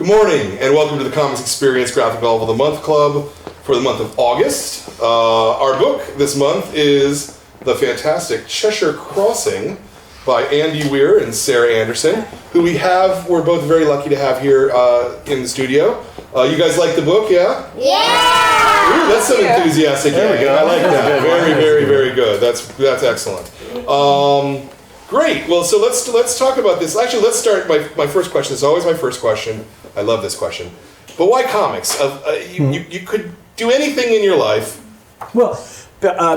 Good morning, and welcome to the Comix Experience Graphic Novel of the Month Club for the month of August. Our book this month is the fantastic Cheshire Crossing by Andy Weir and Sarah Andersen, who we're both very lucky to have here in the studio. You guys like the book, yeah? Yeah! Ooh, that's some enthusiastic. There we go. I like that. Very, very, very good. That's excellent. Great. Well, so let's talk about this. Actually, let's start. My first question is always my first question. I love this question. But why comics? You could do anything in your life. Well,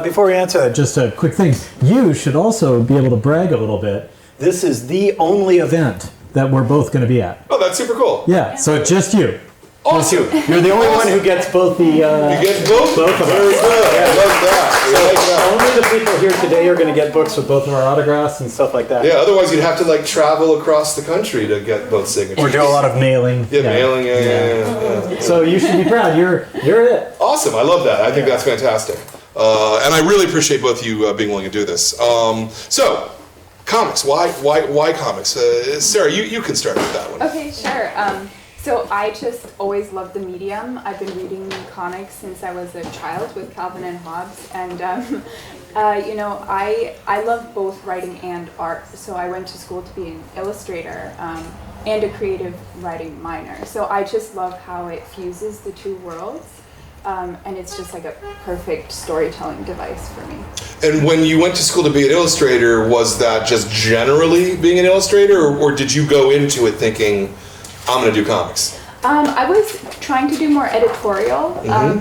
before we answer that, just a quick thing. You should also be able to brag a little bit. This is the only event that we're both going to be at. Oh, that's super cool. Yeah, so just you. Awesome. You're the only one who gets both the... you get both of us. Very good. Yeah. I love that. Only the people here today are going to get books with both of our autographs and stuff like that. Yeah, otherwise you'd have to travel across the country to get both signatures. Or do a lot of mailing. Yeah, mailing, yeah. So you should be proud. You're it. Awesome. I love that. I think that's fantastic. And I really appreciate both of you being willing to do this. So, comics. Why comics? Sarah, you can start with that one. Okay, sure. So I just always loved the medium. I've been reading comics since I was a child with Calvin and Hobbes, and I love both writing and art. So I went to school to be an illustrator and a creative writing minor. So I just love how it fuses the two worlds, and it's just like a perfect storytelling device for me. And when you went to school to be an illustrator, was that just generally being an illustrator, or did you go into it thinking, I'm going to do comics? I was trying to do more editorial,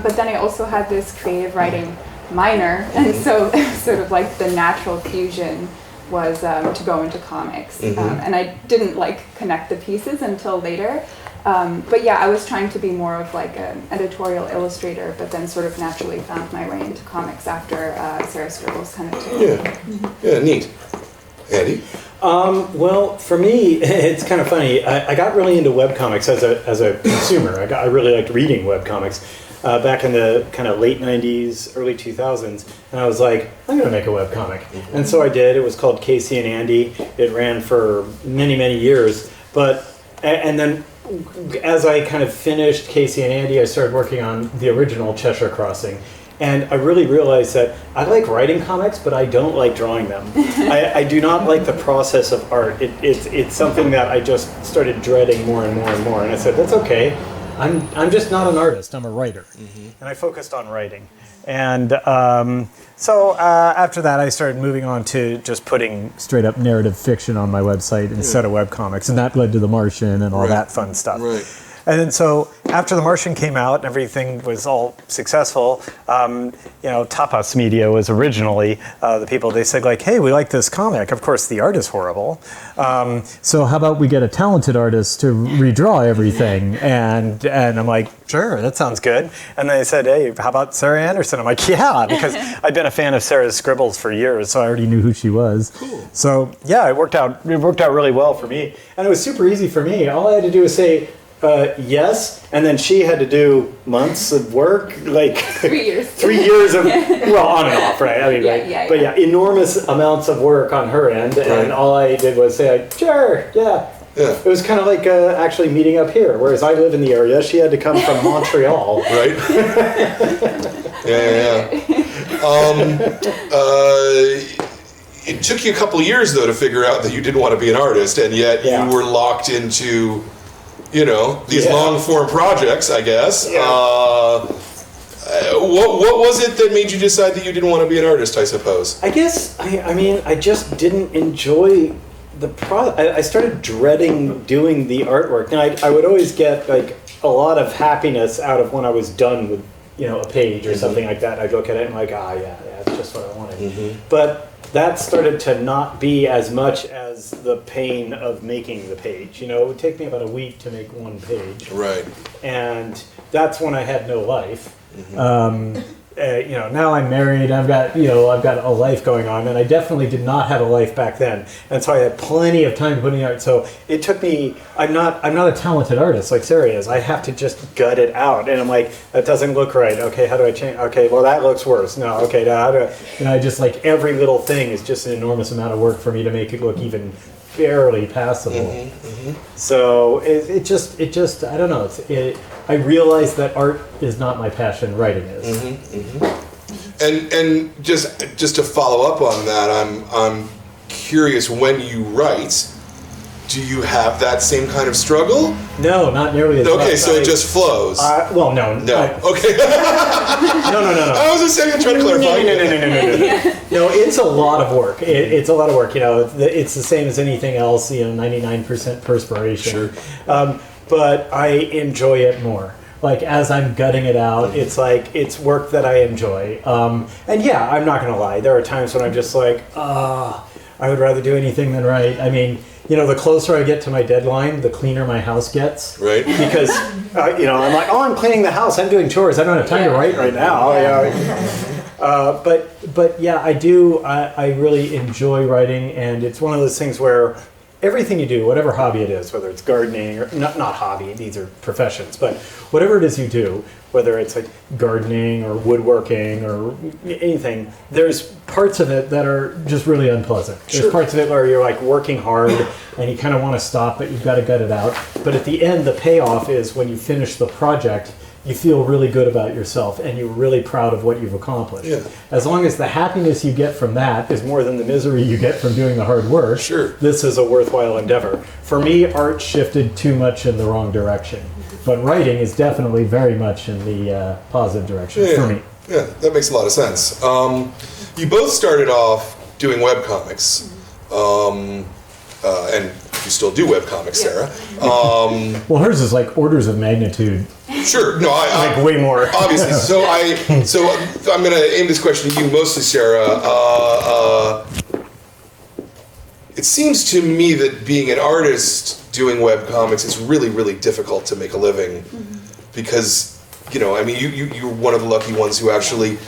but then I also had this creative writing minor, and so sort of like the natural fusion was to go into comics. And I didn't connect the pieces until later. But yeah, I was trying to be more of like an editorial illustrator, but then sort of naturally found my way into comics after Sarah Scribbles kind of took over. Yeah, neat. Andy? Well, for me, it's kind of funny. I got really into webcomics as a consumer. I really liked reading webcomics back in the kind of late 90s, early 2000s. And I was like, I'm going to make a webcomic. And so I did. It was called Casey and Andy. It ran for many, many years. And then as I kind of finished Casey and Andy, I started working on the original Cheshire Crossing. And I really realized that I like writing comics, but I don't like drawing them. I do not like the process of art. It's something that I just started dreading more and more and more. And I said, that's okay. I'm just not an artist. I'm a writer. And I focused on writing. And so after that, I started moving on to just putting straight up narrative fiction on my website instead of webcomics. And that led to The Martian and all that fun stuff. Right. And then so after The Martian came out and everything was all successful, Tapas Media was originally the people, they said hey, we like this comic. Of course, the art is horrible. So how about we get a talented artist to redraw everything? And I'm like, sure, that sounds good. And they said, hey, how about Sarah Andersen? I'm like, yeah, because I'd been a fan of Sarah's scribbles for years, so I already knew who she was. Cool. So yeah, it worked out really well for me. And it was super easy for me. All I had to do was say, yes, and then she had to do months of work, 3 years. 3 years of, well, on and off, right? I mean, but yeah, enormous amounts of work on her end, and all I did was say, sure, yeah. It was kind of like actually meeting up here, whereas I live in the area, she had to come from Montreal. Right? Yeah. It took you a couple of years, though, to figure out that you didn't want to be an artist, and yet you were locked into... these long-form projects, I guess. Yeah. What was it that made you decide that you didn't want to be an artist, I suppose? I guess, I just didn't enjoy the I started dreading doing the artwork. Now, I would always get, a lot of happiness out of when I was done with, a page or something like that. I'd look at it and that's just what I wanted. But that started to not be as much as the pain of making the page. It would take me about a week to make one page. Right. And that's when I had no life. Now I'm married. I've got a life going on, and I definitely did not have a life back then. And so I had plenty of time putting art. So it took me. I'm not a talented artist like Sarah is. I have to just gut it out, and I'm like, that doesn't look right. Okay, how do I change? Okay, well that looks worse. No, okay, now how do I? I just every little thing is just an enormous amount of work for me to make it look even barely passable. So it just I don't know. I realize that art is not my passion. Writing is. And just to follow up on that, I'm curious, when you write, do you have that same kind of struggle? No, not nearly as much. Okay, so it just flows. Well, no. Okay. No. I was just saying, I'm trying to clarify. No. No, it's a lot of work. It's a lot of work. It's the same as anything else. 99% perspiration. Sure. But I enjoy it more. Like, as I'm gutting it out, it's like, it's work that I enjoy. And yeah, I'm not going to lie. There are times when I'm just like, I would rather do anything than write. I mean, the closer I get to my deadline, the cleaner my house gets. Right. Because, I'm like, I'm cleaning the house. I'm doing chores. I don't have time to write right now. But yeah, I do. I really enjoy writing, and it's one of those things where everything you do, whatever hobby it is, whether it's gardening or not hobby, these are professions, but whatever it is you do, whether it's like gardening or woodworking or anything, there's parts of it that are just really unpleasant. There's parts of it where you're like working hard and you kind of want to stop, but you've got to gut it out. But at the end, the payoff is when you finish the project, you feel really good about yourself and you're really proud of what you've accomplished. Yeah. As long as the happiness you get from that is more than the misery you get from doing the hard work, this is a worthwhile endeavor. For me, art shifted too much in the wrong direction. But writing is definitely very much in the positive direction for me. Yeah, that makes a lot of sense. You both started off doing webcomics, and you still do webcomics, Sarah. Well, hers is like orders of magnitude. Sure, no, I like way more. Obviously, so I'm going to aim this question to you mostly, Sarah. It seems to me that being an artist doing webcomics is really, really difficult to make a living, because you're one of the lucky ones who actually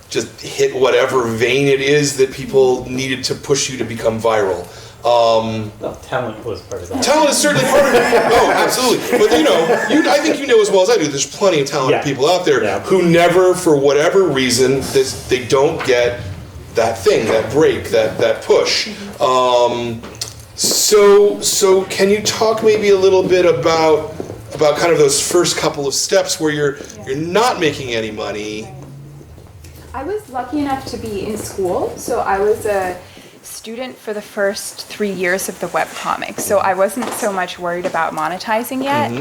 just hit whatever vein it is that people needed to push you to become viral. Well, talent was part of that. Talent is certainly part of it. Oh, absolutely. But I think you know as well as I do, there's plenty of talented people out there who never, for whatever reason, they don't get that thing, that break, that push. So can you talk maybe a little bit about kind of those first couple of steps where you're not making any money? I was lucky enough to be in school, so I was a student for the first 3 years of the webcomic, so I wasn't so much worried about monetizing yet.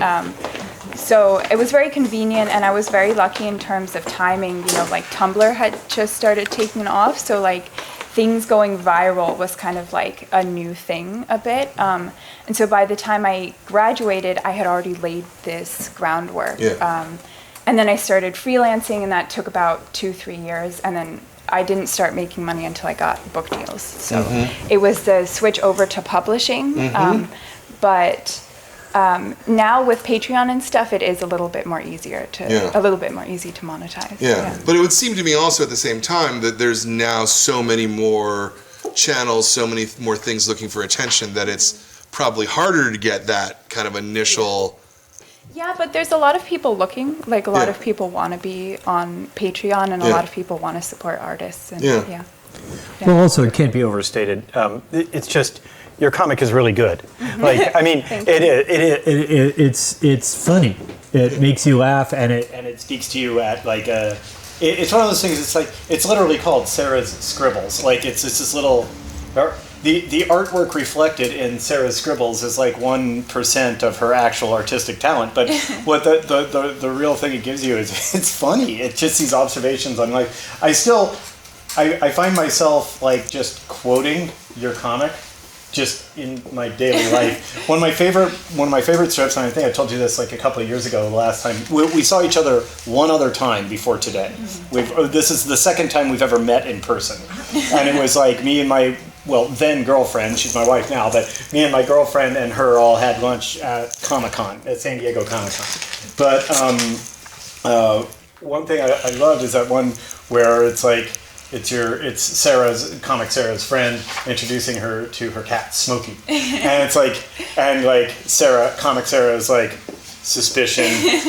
So it was very convenient, and I was very lucky in terms of timing. Like Tumblr had just started taking off, so like things going viral was kind of like a new thing a bit. And so by the time I graduated, I had already laid this groundwork. And then I started freelancing, and that took about 2-3 years, and then I didn't start making money until I got book deals. So it was the switch over to publishing. But now with Patreon and stuff, it is a little bit more easy to monetize. But it would seem to me also at the same time that there's now so many more channels, so many more things looking for attention, that it's probably harder to get that kind of initial. Yeah, but there's a lot of people looking. Like a lot of people want to be on Patreon, and a lot of people want to support artists. And Well, also it can't be overstated. It's just your comic is really good. Like, I mean, it's funny. It makes you laugh, and it speaks to you at like a. It's one of those things. It's like it's literally called Sarah's Scribbles. Like it's this little. The artwork reflected in Sarah's scribbles is like 1% of her actual artistic talent, but what the real thing it gives you is it's funny. It's just these observations on life. I find myself like just quoting your comic just in my daily life. One of my favorite strips, and I think I told you this like a couple of years ago, the last time we saw each other one other time before today. This is the second time we've ever met in person, and it was like me and my then girlfriend, she's my wife now, but me and my girlfriend and her all had lunch at Comic-Con, at San Diego Comic-Con. But one thing I loved is that one where it's like, it's Sarah's friend introducing her to her cat, Smokey. And it's like, Sarah is like, suspicion,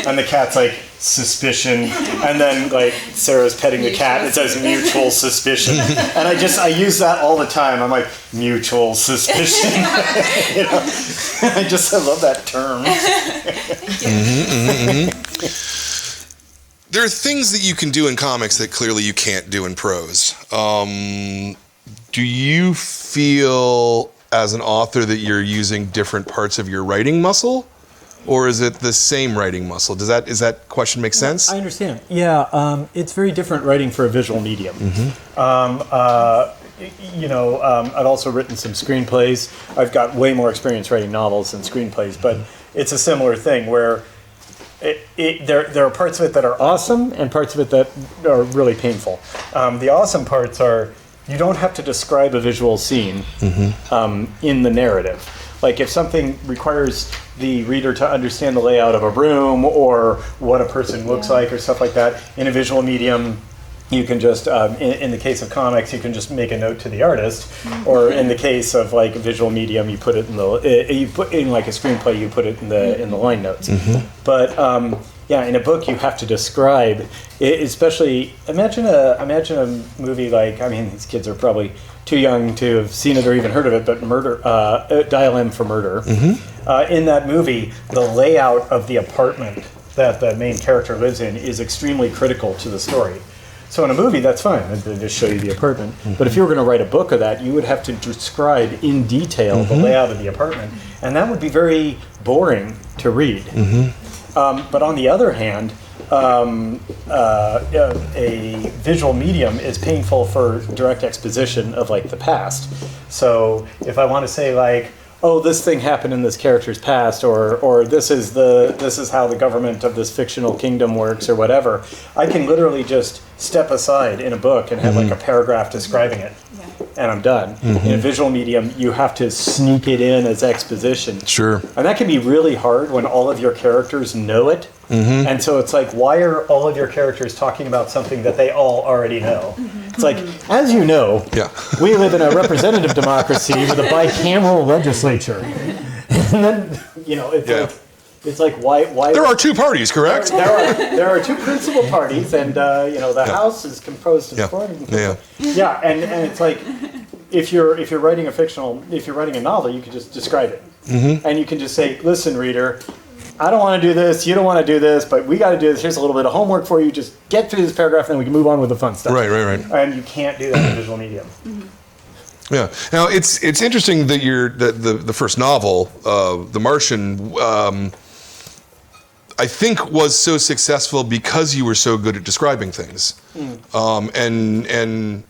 and the cat's like, suspicion, and then like Sarah's petting the cat and it says mutual suspicion, and I use that all the time. I'm like, mutual suspicion. You know? I love that term. There are things that you can do in comics that clearly you can't do in prose. Do you feel as an author that you're using different parts of your writing muscle? Or is it the same writing muscle? Does that question make sense? I understand. Yeah, it's very different writing for a visual medium. I've also written some screenplays. I've got way more experience writing novels than screenplays, but it's a similar thing where there are parts of it that are awesome and parts of it that are really painful. The awesome parts are you don't have to describe a visual scene in the narrative. Like if something requires the reader to understand the layout of a room or what a person looks like or stuff like that, in a visual medium, you can just, in the case of comics, you can just make a note to the artist, or in the case of like a visual medium, you put it in you put in like a screenplay, you put it in the line notes. But in a book, you have to describe, especially imagine a movie like, I mean, these kids are probably too young to have seen it or even heard of it, but Dial M for Murder. In that movie, the layout of the apartment that the main character lives in is extremely critical to the story. So in a movie, that's fine. They just show you the apartment. But if you were going to write a book of that, you would have to describe in detail the layout of the apartment. And that would be very boring to read. But on the other hand, a visual medium is painful for direct exposition of like the past. So if I want to say like, oh, this thing happened in this character's past, or this is how the government of this fictional kingdom works, or whatever, I can literally just step aside in a book and have like a paragraph describing it, and I'm done. In a visual medium, you have to sneak it in as exposition. Sure. And that can be really hard when all of your characters know it. And so it's like, why are all of your characters talking about something that they all already know? It's like, as you know, we live in a representative democracy with a bicameral legislature. And then, it's like why there are two parties, correct? There are two principal parties, and the House is composed of four. And it's like if you're writing a novel, you can just describe it, and you can just say, listen, reader, I don't want to do this, you don't want to do this, but we got to do this. Here's a little bit of homework for you. Just get through this paragraph, and then we can move on with the fun stuff. Right. And you can't do that in visual medium. Yeah. Now it's interesting that the first novel, The Martian, I think was so successful because you were so good at describing things, and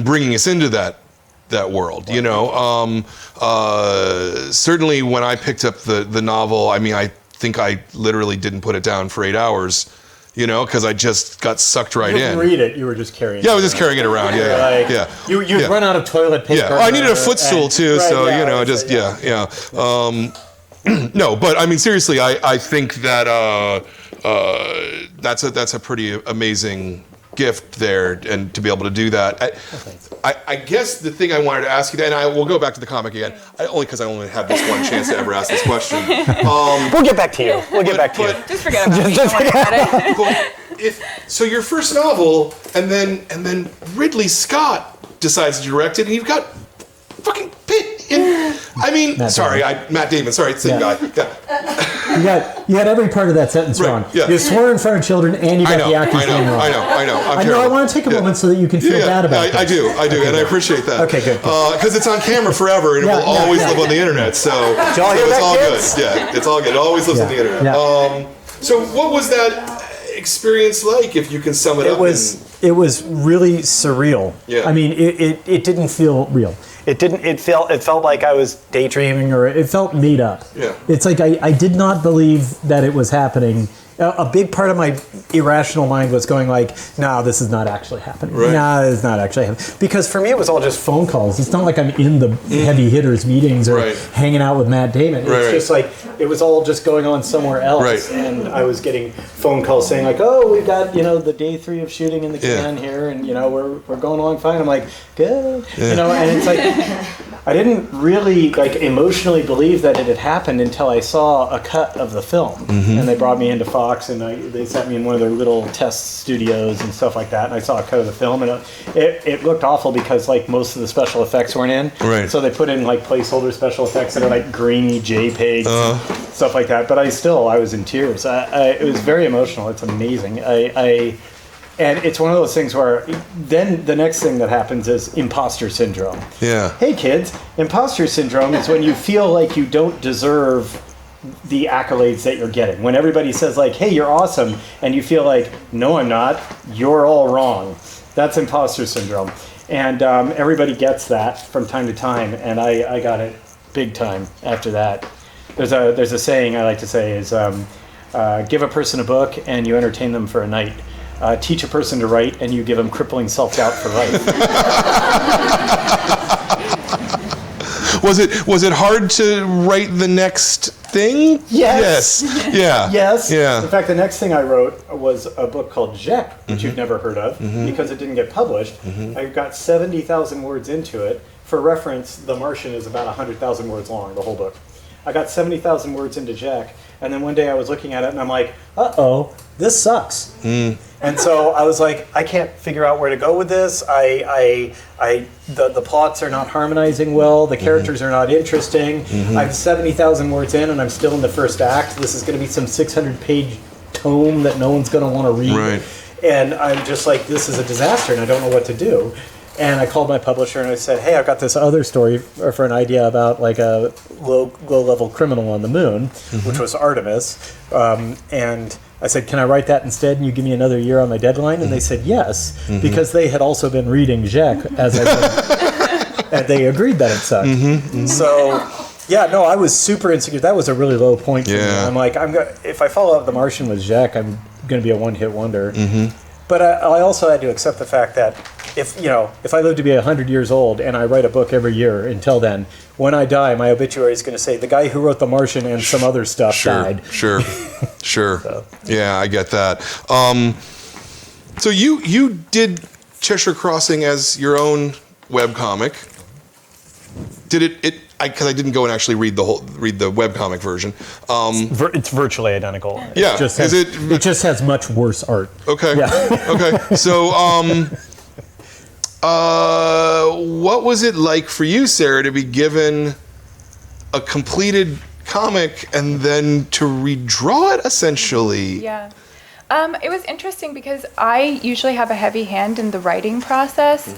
bringing us into that world. Certainly when I picked up the novel, I mean, I think I literally didn't put it down for 8 hours, because I just got sucked right in. You didn't read it, you were just carrying it. Yeah, I was just carrying it around, You'd run out of toilet paper. Yeah, I needed a footstool too, No, but I mean, seriously, I think that that's a pretty amazing gift there, and to be able to do that. I guess the thing I wanted to ask you, and I will go back to the comic again, only because I only had this one chance to ever ask this question. We'll get back to you. Just forget about it. Don't worry about it. So your first novel, and then Ridley Scott decides to direct it, and you've got fucking Pitt in. I mean, Matt Damon. Sorry, same guy. Yeah. You had every part of that sentence wrong. Yeah. You swore in front of children, and you got the actor's name wrong. I know. I want to take a moment so that you can feel bad about it. I do, and I appreciate that. Okay, good. Because it's on camera forever, and it will always live on the internet. So it's all good. Yeah, it's all good. It always lives on the internet. So what was that experience like, if you can sum it up? It was really surreal. Yeah. I mean, it didn't feel real. It didn't. It felt like I was daydreaming, or it felt made up. Yeah. It's like I did not believe that it was happening. A big part of my irrational mind was going like, no, this is not actually happening. Right. No, it's not actually happening. Because for me, it was all just phone calls. It's not like I'm in the heavy hitters meetings or hanging out with Matt Damon. It's just like, it was all just going on somewhere else. Right. And I was getting phone calls saying like, oh, we've got, the day 3 of shooting in the can here, and, we're going along fine. I'm like, good. And it's like, I didn't really emotionally believe that it had happened until I saw a cut of the film, and they brought me into Fox, and they sent me in one of their little test studios and stuff like that, and I saw a cut of the film, and it looked awful because most of the special effects weren't in, right. So they put in placeholder special effects that are grainy JPEGs and stuff like that. But I was in tears. It was very emotional. It's amazing. And it's one of those things where then the next thing that happens is imposter syndrome. Yeah. Hey kids, imposter syndrome is when you feel like you don't deserve the accolades that you're getting. When everybody says hey, you're awesome, and you feel like, no, I'm not, you're all wrong. That's imposter syndrome. And everybody gets that from time to time, and I got it big time after that. There's a saying I like to say is, give a person a book and you entertain them for a night. Teach a person to write, and you give them crippling self-doubt for life. Was it hard to write the next thing? Yes. Yeah. Yes. Yeah. In fact, the next thing I wrote was a book called Jek, which you've never heard of, because it didn't get published. I got 70,000 words into it. For reference, The Martian is about 100,000 words long, the whole book. I got 70,000 words into Jek, and then one day I was looking at it, and I'm like, uh-oh, this sucks. And so I was like, I can't figure out where to go with this. The plots are not harmonizing well. The characters are not interesting. I'm 70,000 words in, and I'm still in the first act. This is going to be some 600-page tome that no one's going to want to read. Right. And I'm just like, this is a disaster, and I don't know what to do. And I called my publisher and I said, hey, I've got this other story for an idea about a low-level criminal on the moon, which was Artemis. And I said, can I write that instead and you give me another year on my deadline? And they said yes, because they had also been reading Jek as I did. And they agreed that it sucked. So, yeah, no, I was super insecure. That was a really low point for me. I'm like, if I follow up The Martian with Jek, I'm going to be a one-hit wonder. But I also had to accept the fact that if I live to be 100 years old and I write a book every year until then, when I die, my obituary is going to say the guy who wrote The Martian and some other stuff died. Sure. So. Yeah, I get that. So you did Cheshire Crossing as your own webcomic. Did it? Because I didn't go and actually read the webcomic version. It's virtually identical. Yeah. It just has much worse art. Okay. Yeah. Okay. So, what was it like for you, Sarah, to be given a completed comic and then to redraw it, essentially? Yeah. It was interesting because I usually have a heavy hand in the writing process.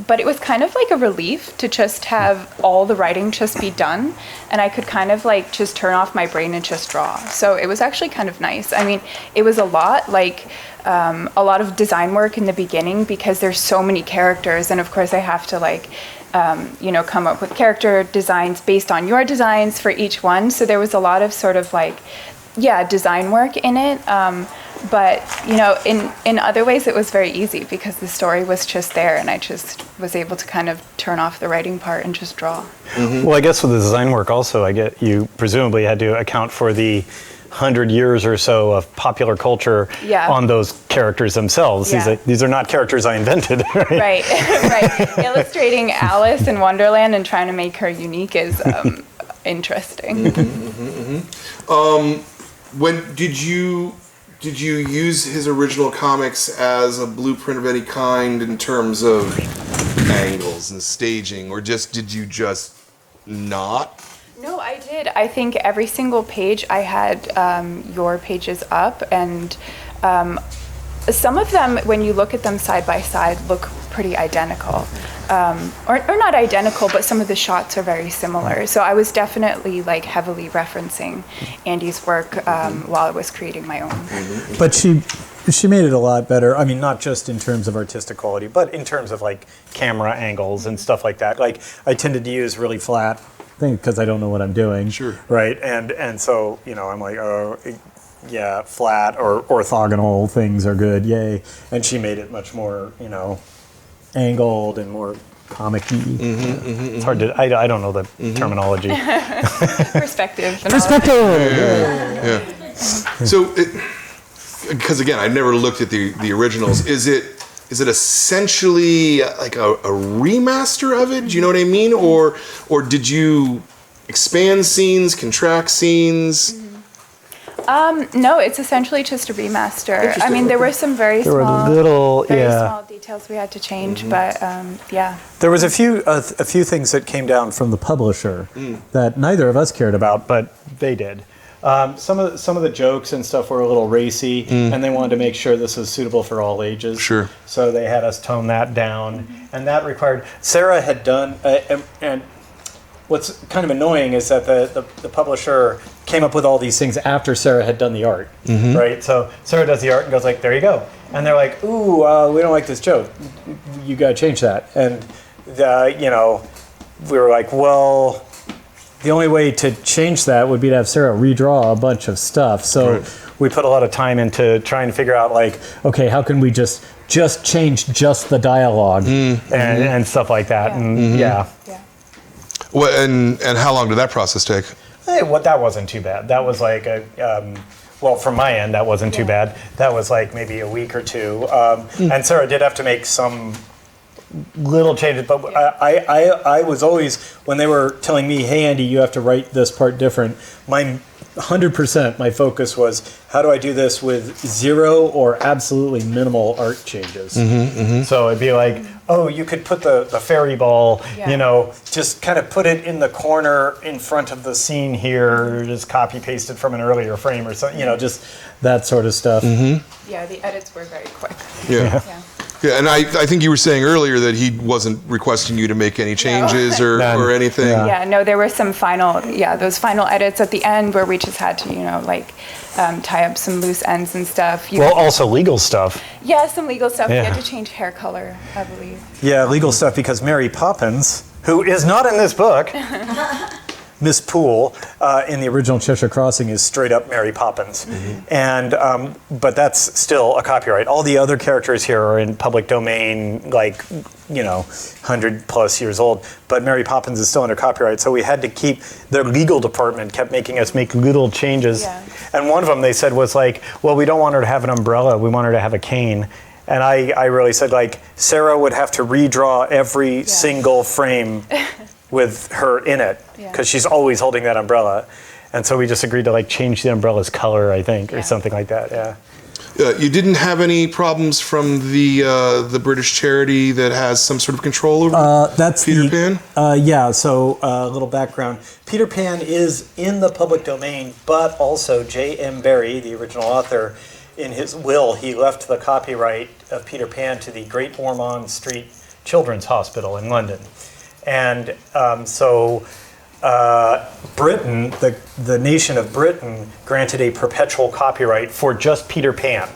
But it was kind of like a relief to just have all the writing just be done, and I could kind of just turn off my brain and just draw. So it was actually kind of nice. I mean, it was a lot of design work in the beginning because there's so many characters, and of course I have to come up with character designs based on your designs for each one. So there was a lot of sort of design work in it. But in other ways it was very easy because the story was just there, and I just was able to kind of turn off the writing part and just draw. Well, I guess with the design work also, you presumably had to account for the 100 years or so of popular culture on those characters themselves. Yeah. These are not characters I invented. Right. Right. Illustrating Alice in Wonderland and trying to make her unique is interesting. When did you use his original comics as a blueprint of any kind in terms of angles and staging, or did you just not? No, I did. I think every single page I had your pages up, and some of them, when you look at them side by side, look pretty identical. Or not identical, but some of the shots are very similar. So I was definitely heavily referencing Andy's work while I was creating my own. But she made it a lot better. I mean, not just in terms of artistic quality, but in terms of camera angles and stuff like that. I tended to use really flat things because I don't know what I'm doing. Sure. Right. And so I'm like, oh, yeah, flat or orthogonal things are good. Yay. And she made it much more, angled and more comic-y. It's hard to, I don't know the terminology. Perspective. Yeah. So, because again, I've never looked at the originals. Is it is it essentially like a remaster of it? Do you know what I mean? Or did you expand scenes, contract scenes? No, it's essentially just a remaster. I mean, there were some very small details we had to change, but yeah. There was a few things that came down from the publisher that neither of us cared about, but they did. Some of the jokes and stuff were a little racy, and they wanted to make sure this was suitable for all ages. Sure. So they had us tone that down, and that required. Sarah had done, and what's kind of annoying is that the publisher came up with all these things after Sarah had done the art, right? So Sarah does the art and goes like, "There you go," and they're like, "Ooh, we don't like this joke. You got to change that." And we were like, "Well, the only way to change that would be to have Sarah redraw a bunch of stuff." So we put a lot of time into trying to figure out like, okay, how can we just change just the dialogue and stuff like that, and yeah. Well, and how long did that process take? That wasn't too bad. That was like well, from my end, that wasn't too bad. That was like maybe a week or two. And Sarah did have to make some little changes, but I was always, when they were telling me, "Hey, Andy, you have to write this part different," my 100%, my focus was, how do I do this with zero or absolutely minimal art changes? So it'd be like, oh, you could put the fairy ball, just kind of put it in the corner in front of the scene here, just copy paste it from an earlier frame or something, just that sort of stuff. Yeah, the edits were very quick. Yeah. Yeah, and I think you were saying earlier that he wasn't requesting you to make any changes or anything. Yeah, no, there were some those final edits at the end where we just had to, tie up some loose ends and stuff. Also legal stuff. Yeah, some legal stuff. Yeah. We had to change hair color, I believe. Yeah, legal stuff, because Mary Poppins, who is not in this book, Miss Poole in the original Cheshire Crossing is straight up Mary Poppins, and but that's still a copyright. All the other characters here are in public domain, 100+ years old. But Mary Poppins is still under copyright, so we had to keep. Their legal department kept making us make little changes, and one of them they said was like, "Well, we don't want her to have an umbrella. We want her to have a cane." And I really said Sarah would have to redraw every single frame with her in it, because she's always holding that umbrella, and so we just agreed to change the umbrella's color, I think, or something like that. You didn't have any problems from the British charity that has some sort of control over that's Peter Pan? So a little background. Peter Pan is in the public domain, but also J.M. Barrie, the original author, in his will, he left the copyright of Peter Pan to the Great Ormond Street Children's Hospital in London. And Britain, the nation of Britain, granted a perpetual copyright for just Peter Pan,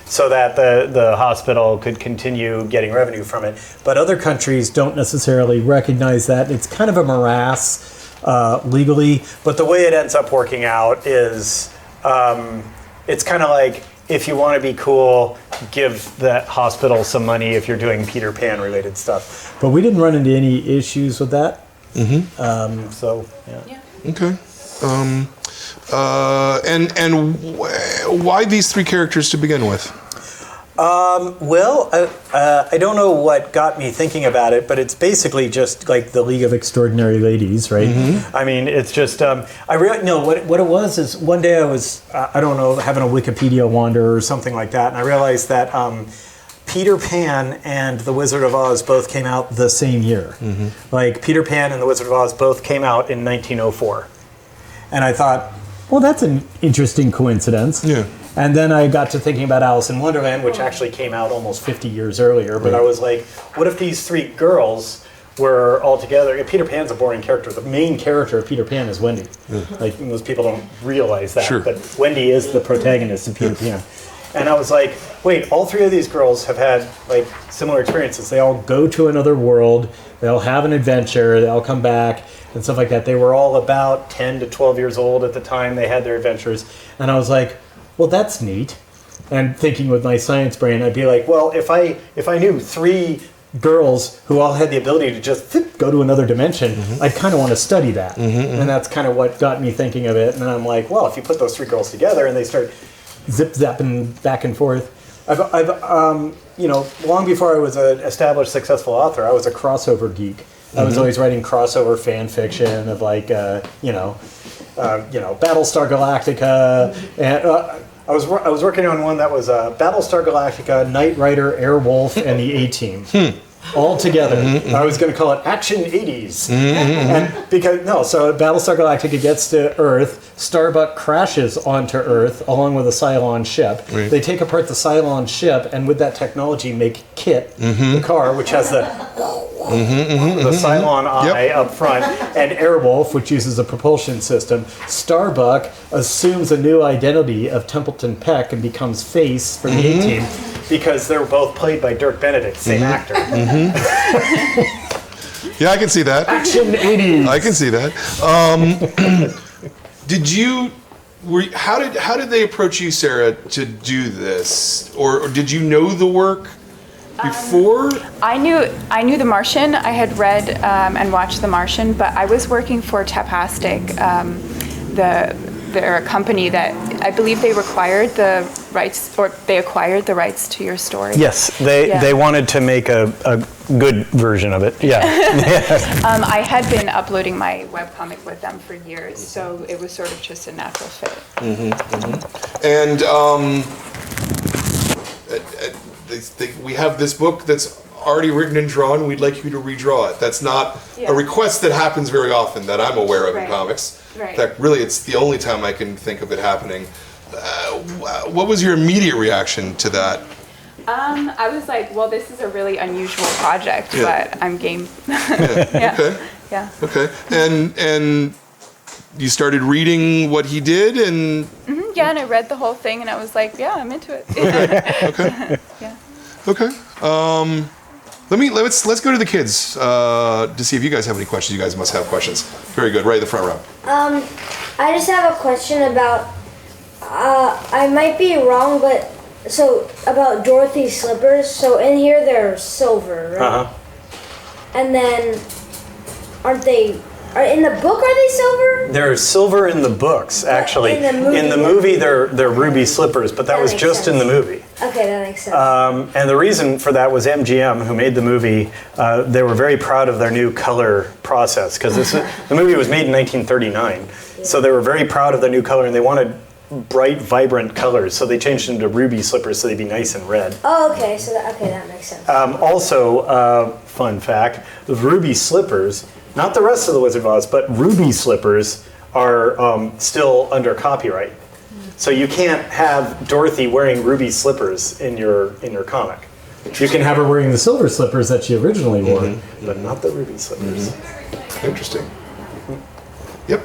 so that the hospital could continue getting revenue from it. But other countries don't necessarily recognize that. It's kind of a morass legally. But the way it ends up working out is it's kind of like, if you want to be cool, give that hospital some money if you're doing Peter Pan related stuff. But we didn't run into any issues with that. Okay. And why these three characters to begin with? I don't know what got me thinking about it, but it's basically just like the League of Extraordinary Ladies, right? I mean, it's just, what it was is one day I was, having a Wikipedia wander or something like that, and I realized that Peter Pan and The Wizard of Oz both came out the same year. Peter Pan and The Wizard of Oz both came out in 1904. And I thought, well, that's an interesting coincidence. Yeah. And then I got to thinking about Alice in Wonderland, which actually came out almost 50 years earlier. But I was like, what if these three girls were all together? Peter Pan's a boring character. The main character of Peter Pan is Wendy. Most people don't realize that. Sure. But Wendy is the protagonist of Peter Pan. And I was like, wait, all three of these girls have had similar experiences. They all go to another world. They all have an adventure. They all come back and stuff like that. They were all about 10 to 12 years old at the time they had their adventures. And I was like, well, that's neat. And thinking with my science brain, I'd be like, well, if I knew three girls who all had the ability to just go to another dimension, I'd kind of want to study that. And that's kind of what got me thinking of it. And I'm like, well, if you put those three girls together and they start zip-zapping back and forth, Long before I was an established successful author, I was a crossover geek. I was always writing crossover fan fiction of Battlestar Galactica, and I was working on one that was Battlestar Galactica, Knight Rider, Airwolf, and the A-Team. All together. I was going to call it Action 80s. And so Battlestar Galactica gets to Earth, Starbuck crashes onto Earth along with a Cylon ship. Right. They take apart the Cylon ship and with that technology make Kit, the car, which has the Cylon eye up front, and Airwolf, which uses a propulsion system. Starbuck assumes a new identity of Templeton Peck and becomes Face for the A-Team. Because they were both played by Dirk Benedict, same actor. Yeah, I can see that. Action 80s. I can see that. How did they approach you, Sarah, to do this, or did you know the work before? I knew The Martian. I had read and watched The Martian, but I was working for Tapastic, they're a company that I believe they required the rights, or they acquired the rights to your story. Yes, they wanted to make a good version of it. Yeah. I had been uploading my webcomic with them for years, so it was sort of just a natural fit. And we have this book that's already written and drawn. We'd like you to redraw it. That's not a request that happens very often that I'm aware of in comics. Right. In fact, really, it's the only time I can think of it happening. What was your immediate reaction to that? I was like, well, this is a really unusual project, but I'm game. Okay. Yeah. Okay. And you started reading what he did, and Yeah, and I read the whole thing, and I was like, yeah, I'm into it. okay. Yeah. Okay. Let's go to the kids to see if you guys have any questions. You guys must have questions. Very good. Right in the front row. I just have a question about. I might be wrong, but about Dorothy's slippers. So in here they're silver, right? And then, aren't they? In the book, are they silver? They're silver in the books, actually. In the movie, they're ruby slippers, but that was just in the movie. Okay, that makes sense. And the reason for that was MGM, who made the movie. They were very proud of their new color process because the movie was made in 1939, so they were very proud of their new color, and they wanted bright, vibrant colors, so they changed them to ruby slippers so they'd be nice and red. Oh, okay. So that makes sense. Also, fun fact: the ruby slippers. Not the rest of the Wizard of Oz, but ruby slippers are still under copyright. So you can't have Dorothy wearing ruby slippers in your comic. You can have her wearing the silver slippers that she originally wore, but not the ruby slippers. Interesting. Yep.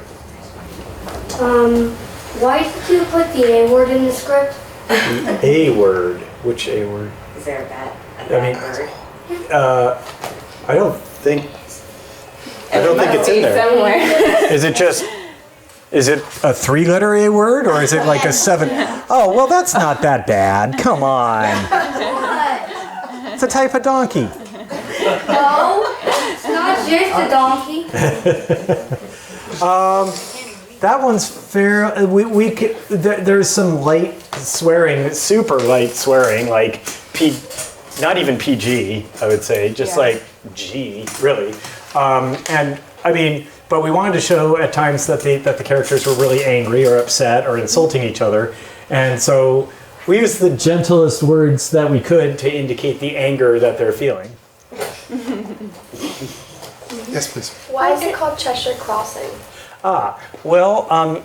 Why did you put the A word in the script? The A word? Which A word? Is there a bad word? I don't think it's in there. Somewhere. Is it a 3-letter A word, or is it like a 7? Oh, well, that's not that bad. Come on. It's a type of donkey. No, it's not just a donkey. That one's fair. There's some light swearing, super light swearing, like not even PG, I would say, just like G, really. But we wanted to show at times that the characters were really angry or upset or insulting each other, and so we used the gentlest words that we could to indicate the anger that they're feeling. Yes, please. Why is it called Cheshire Crossing?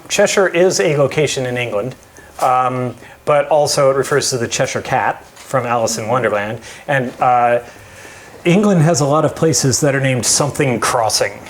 Cheshire is a location in England, but also it refers to the Cheshire Cat from Alice in Wonderland, and England has a lot of places that are named something crossing,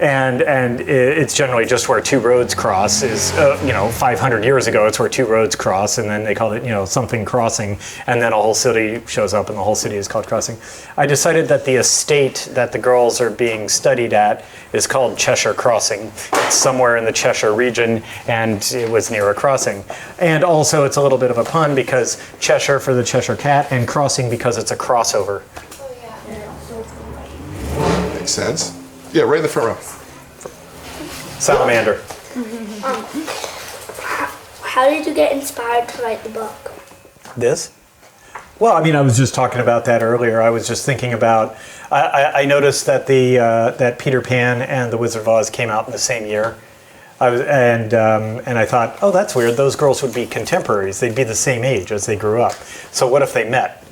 and it's generally just where two roads cross is, 500 years ago it's where two roads cross, and then they called it, something crossing, and then a whole city shows up and the whole city is called Crossing. I decided that the estate that the girls are being studied at is called Cheshire Crossing. It's somewhere in the Cheshire region, and it was near a crossing. And also it's a little bit of a pun because Cheshire for the Cheshire Cat and crossing because it's a crossover. Makes sense. Yeah, right in the front row. Salamander. How did you get inspired to write the book? This? Well, I mean, I was just talking about that earlier. I was just thinking about. I noticed that that Peter Pan and the Wizard of Oz came out in the same year. And I thought, oh, that's weird. Those girls would be contemporaries. They'd be the same age as they grew up. So what if they met?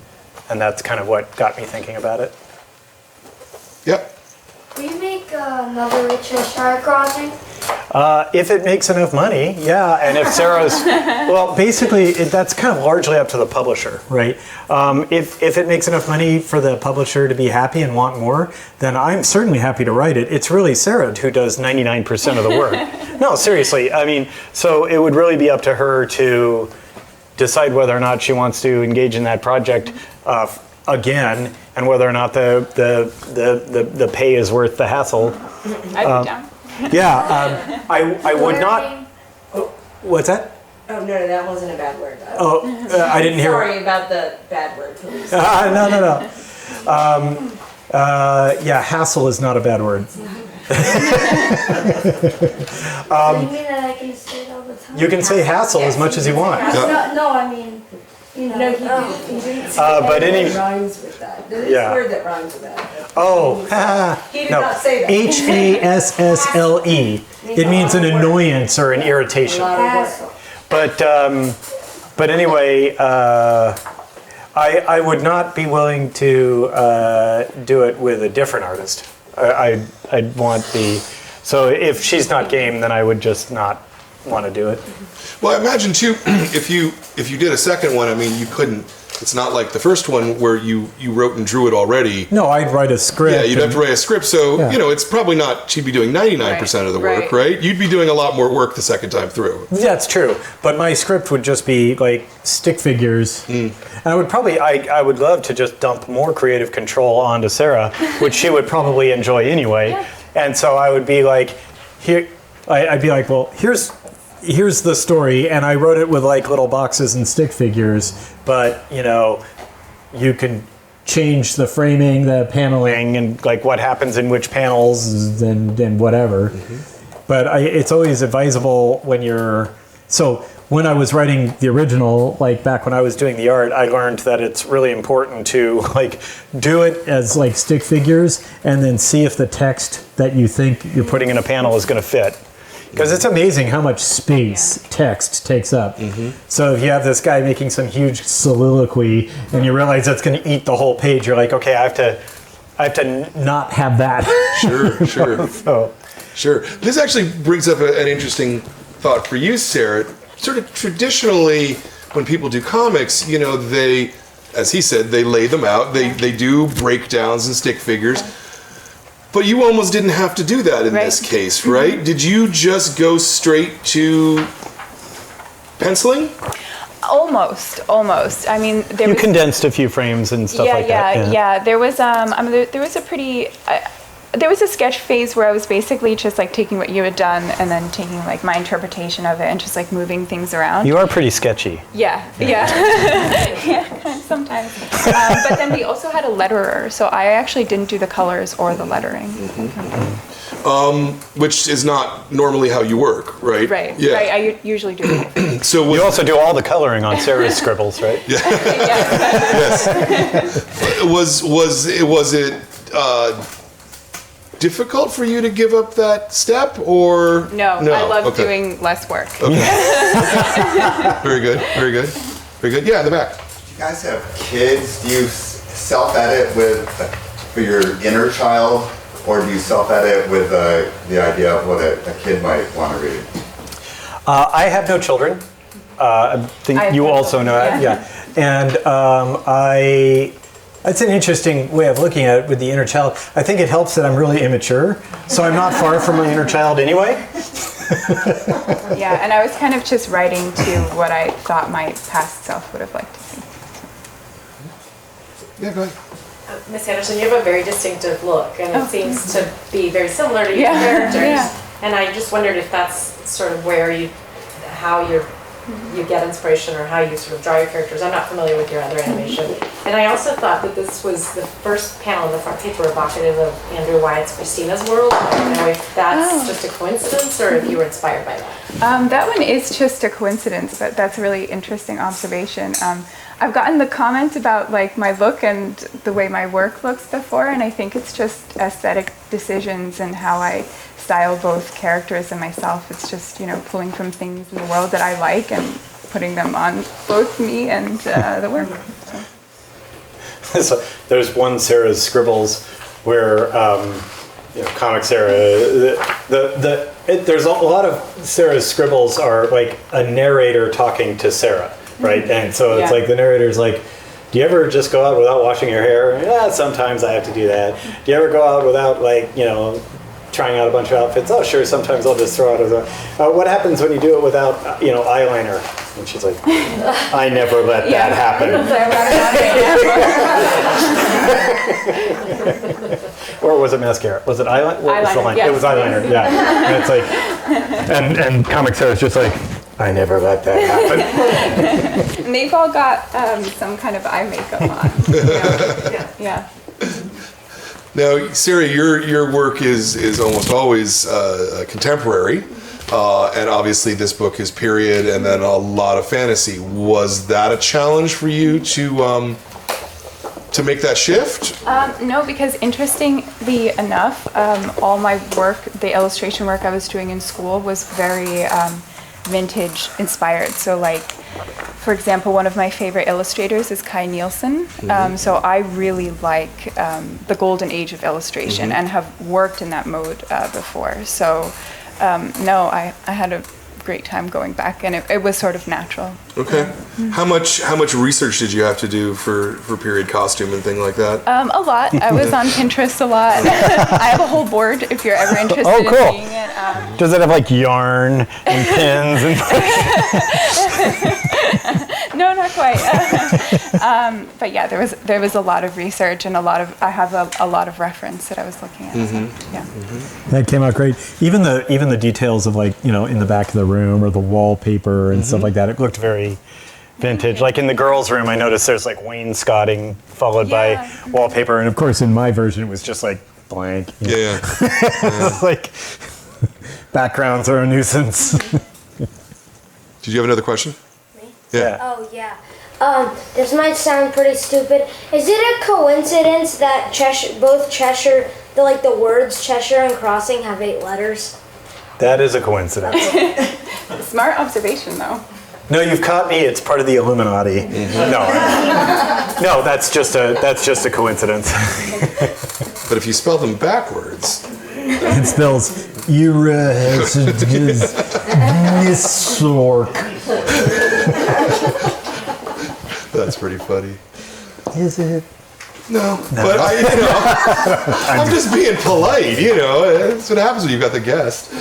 And that's kind of what got me thinking about it. Yep. Will you make another CHESHIRE Crossing? If it makes enough money, yeah. And if Sarah's, well, basically, that's kind of largely up to the publisher, right? If it makes enough money for the publisher to be happy and want more, then I'm certainly happy to write it. It's really Sarah who does 99% of the work. No, seriously. I mean, so it would really be up to her to decide whether or not she wants to engage in that project again, and whether or not the pay is worth the hassle. I'd be down. Yeah, I would not. What's that? Oh, no, that wasn't a bad word. Oh, I didn't hear. Sorry about the bad word, please. No. Yeah, hassle is not a bad word. You mean that I can say it all the time? You can say hassle as much as you want. No, I mean, you know. No, he didn't say But that. any- It rhymes with that. There is Yeah. a word that rhymes with that. Oh, He did no. not say that. HASSLE. It means an annoyance or an irritation. Hassle. But anyway, I would not be willing to do it with a different artist. I'd want so if she's not game, then I would just not want to do it. Well, I imagine too, if you did a second one, I mean, you couldn't. It's not like the first one where you wrote and drew it already. No, I'd write a script. Yeah, you'd have to write a script. So Yeah. it's probably not. She'd be doing 99% of the work, right? You'd be doing a lot more work the second time through. That's true, but my script would just be like stick figures. And I would probably, I would love to just dump more creative control onto Sarah, which she would probably enjoy anyway. Yeah. And so I would be like, I'd be like, well, here's the story, and I wrote it with like little boxes and stick figures, but you can change the framing, the paneling, and like what happens in which panels, and whatever. But it's always advisable when I was writing the original, like back when I was doing the art, I learned that it's really important to like do it as like stick figures and then see if the text that you think you're putting in a panel is going to fit. Because it's amazing how much space text takes up. So if you have this guy making some huge soliloquy and you realize that's going to eat the whole page, you're like, okay, I have to not have that. Sure. Sure. This actually brings up an interesting thought for you, Sarah. Sort of traditionally, when people do comics, they, as he said, they lay them out. They do breakdowns and stick figures. But you almost didn't have to do that in this case, right? Did you just go straight to penciling? Almost. I mean, You condensed a few frames and stuff like that. Yeah. There was there was a pretty. There was a sketch phase where I was basically just like taking what you had done and then taking like my interpretation of it and just like moving things around. You are pretty sketchy. Yeah. Sometimes. But then we also had a letterer, so I actually didn't do the colors or the lettering. Which is not normally how you work, right? Right. Yeah. Right. I usually do it. So You also do all the coloring on Sarah's scribbles, right? yes. Was it difficult for you to give up that step, or No, I love doing less work. Very good. Yeah, in the back. Do you guys have kids? Do you self-edit for your inner child, or do you self-edit with the idea of what a kid might want to read? I have no children. I think I have you no also know children, that. Yeah. And it's an interesting way of looking at it with the inner child. I think it helps that I'm really immature, so I'm not far from my inner child anyway. Yeah, and I was kind of just writing to what I thought my past self would have liked to see. Yeah, go ahead. Miss Andersen, you have a very distinctive look, and it seems to be very similar to your Yeah, characters. yeah. And I just wondered if that's sort of how you're you get inspiration or how you sort of draw your characters. I'm not familiar with your other animation. And I also thought that this was the first panel on the front page were evocative of Andrew Wyatt's Christina's World. I don't know if that's just a coincidence or if you were inspired by that. That one is just a coincidence, but that's a really interesting observation. I've gotten the comment about like my look and the way my work looks before, and I think it's just aesthetic decisions and how I style both characters and myself. It's just, pulling from things in the world that I like and putting them on both me and the work. So there's one Sarah's scribbles where, Comix era, there's a lot of Sarah's scribbles are like a narrator talking to Sarah, right? And so it's like the narrator's like, do you ever just go out without washing your hair? Yeah, sometimes I have to do that. Do you ever go out without trying out a bunch of outfits? Oh, sure, sometimes I'll just throw out what happens when you do it without, eyeliner? And she's like, I never let that happen. Or was it mascara? Was it eyeliner? Eyeliner, yes. It was eyeliner, yeah. And it's like, and Comix Sarah's just like, I never let that happen. And they've all got some kind of eye makeup on. Yeah. Now, Sarah, your work is almost always contemporary, and obviously this book is period, and then a lot of fantasy. Was that a challenge for you to make that shift? No, because interestingly enough, all my work, the illustration work I was doing in school, was very vintage inspired. So, like, for example, one of my favorite illustrators is Kai Nielsen. So I really like the golden age of illustration and have worked in that mode before. So no, I had a great time going back, and it was sort of natural. Okay. How much research did you have to do for period costume and thing like that? A lot. I was on Pinterest a lot. I have a whole board if you're ever interested in seeing it. Does it have like yarn and pins and No, not quite. But yeah, there was a lot of research and I have a lot of reference that I was looking at. So, yeah. That came out great. Even the details of like, in the back of the room or the wallpaper and stuff like that, it looked very vintage. Like in the girls' room, I noticed there's like wainscoting followed by wallpaper. And of course, in my version, it was just like blank. Yeah. Like backgrounds are a nuisance. Did you have another question? Me? Yeah. Oh, yeah. This might sound pretty stupid. Is it a coincidence that both Cheshire, the words Cheshire and Crossing have 8 letters? That is a coincidence. Smart observation, though. No, you've caught me. It's part of the Illuminati. No, that's just a coincidence. But if you spell them backwards, It spells Nisork. that's pretty funny. Is it? No. But I'm just being polite. That's what happens when you've got the guest.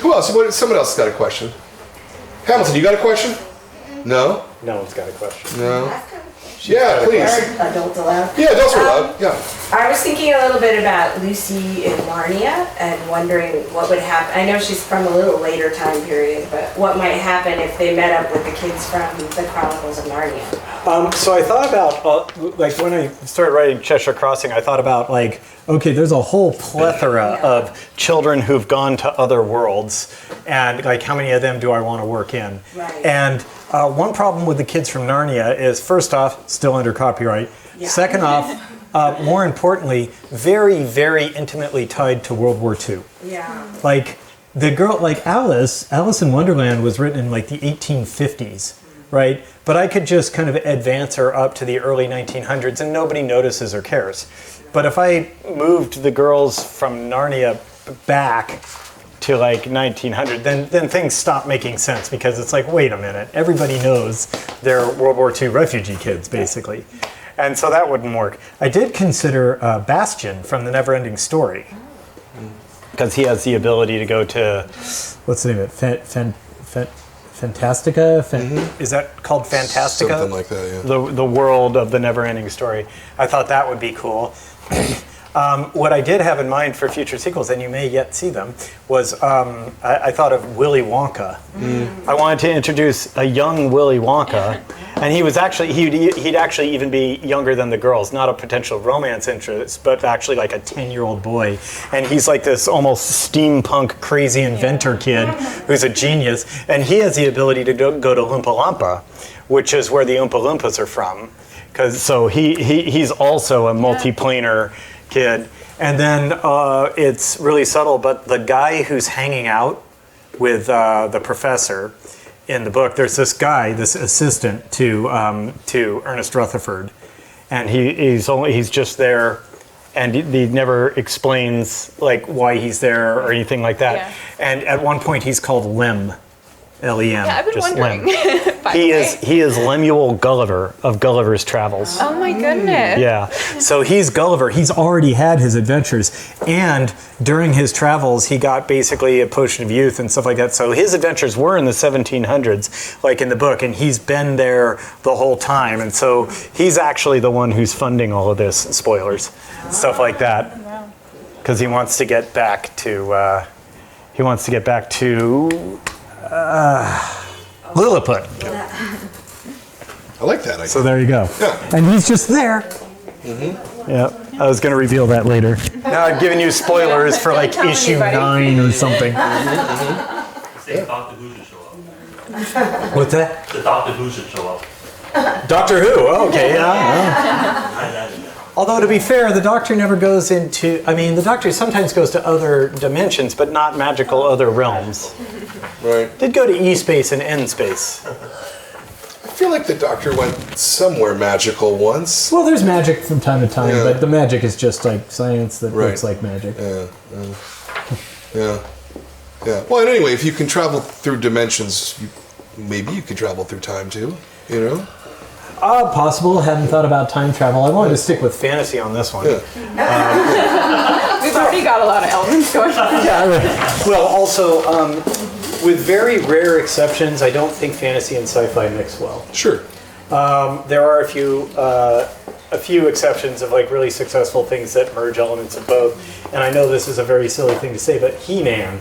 Who else? Someone else got a question. Hamilton, you got a question? No. No one's got a question. No. Yeah, please. Are adults allowed? Yeah, adults are allowed. Yeah. I was thinking a little bit about Lucy in Narnia and wondering what would happen. I know she's from a little later time period, but what might happen if they met up with the kids from the Chronicles of Narnia? So I thought about, when I started writing Cheshire Crossing, I thought about, okay, there's a whole plethora of children who've gone to other worlds, and, how many of them do I want to work in? Right. And one problem with the kids from Narnia is, first off, still under copyright. Yeah. Second off, more importantly, very, very intimately tied to World War II. Yeah. The girl, Alice in Wonderland was written in, the 1850s, right? But I could just kind of advance her up to the early 1900s and nobody notices or cares. But if I moved the girls from Narnia back to 1900, then things stop making sense because it's wait a minute, everybody knows they're World War II refugee kids, basically. And so that wouldn't work. I did consider Bastian from The Neverending Story because he has the ability to go to, what's the name of it? Fantastica? Is that called Fantastica? Something like that, yeah. The world of The Neverending Story. I thought that would be cool. What I did have in mind for future sequels, and you may yet see them, was I thought of Willy Wonka. I wanted to introduce a young Willy Wonka, and he was actually he'd actually even be younger than the girls, not a potential romance interest, but actually like a 10-year-old boy, and he's like this almost steampunk crazy inventor kid who's a genius, and he has the ability to go to Oompa Loompa, which is where the Oompa Loompas are from, so he's also a multiplanar kid. And then it's really subtle, but the guy who's hanging out with the professor in the book, there's this guy, this assistant to Ernest Rutherford, and he's just there, and he never explains like why he's there or anything like that. Yeah. And at one point he's called Lem. L-E-M. Yeah, I've been just wondering. Lem. He is Lemuel Gulliver of Gulliver's Travels. Oh my goodness. Yeah, so he's Gulliver. He's already had his adventures, and during his travels, he got basically a potion of youth and stuff like that. So his adventures were in the 1700s, like in the book, and he's been there the whole time. And so he's actually the one who's funding all of this, spoilers, stuff like that, because he wants to get back to Lilliput. I like that idea. So there you go. Yeah. And he's just there. Mm-hmm. Yeah, I was going to reveal that later. Now I've given you spoilers for like issue 9 or something. Say Doctor Who should show up. What's that? The Doctor Who should show up. Doctor Who. Oh, okay, yeah. Although to be fair, the Doctor never goes into. I mean, the Doctor sometimes goes to other dimensions, but not magical other realms. Right. Did go to E space and N space. I feel like the Doctor went somewhere magical once. Well, there's magic from time to time, Yeah. but the magic is just like science that Right. looks like magic. Yeah. Well, and anyway, if you can travel through dimensions, maybe you could travel through time too. You know. Possible. Hadn't thought about time travel. I wanted to stick with fantasy on this one. Yeah. We've already got a lot of elements going on. Well, also, with very rare exceptions, I don't think fantasy and sci-fi mix well. Sure. There are a few exceptions of like really successful things that merge elements of both. And I know this is a very silly thing to say, but He-Man,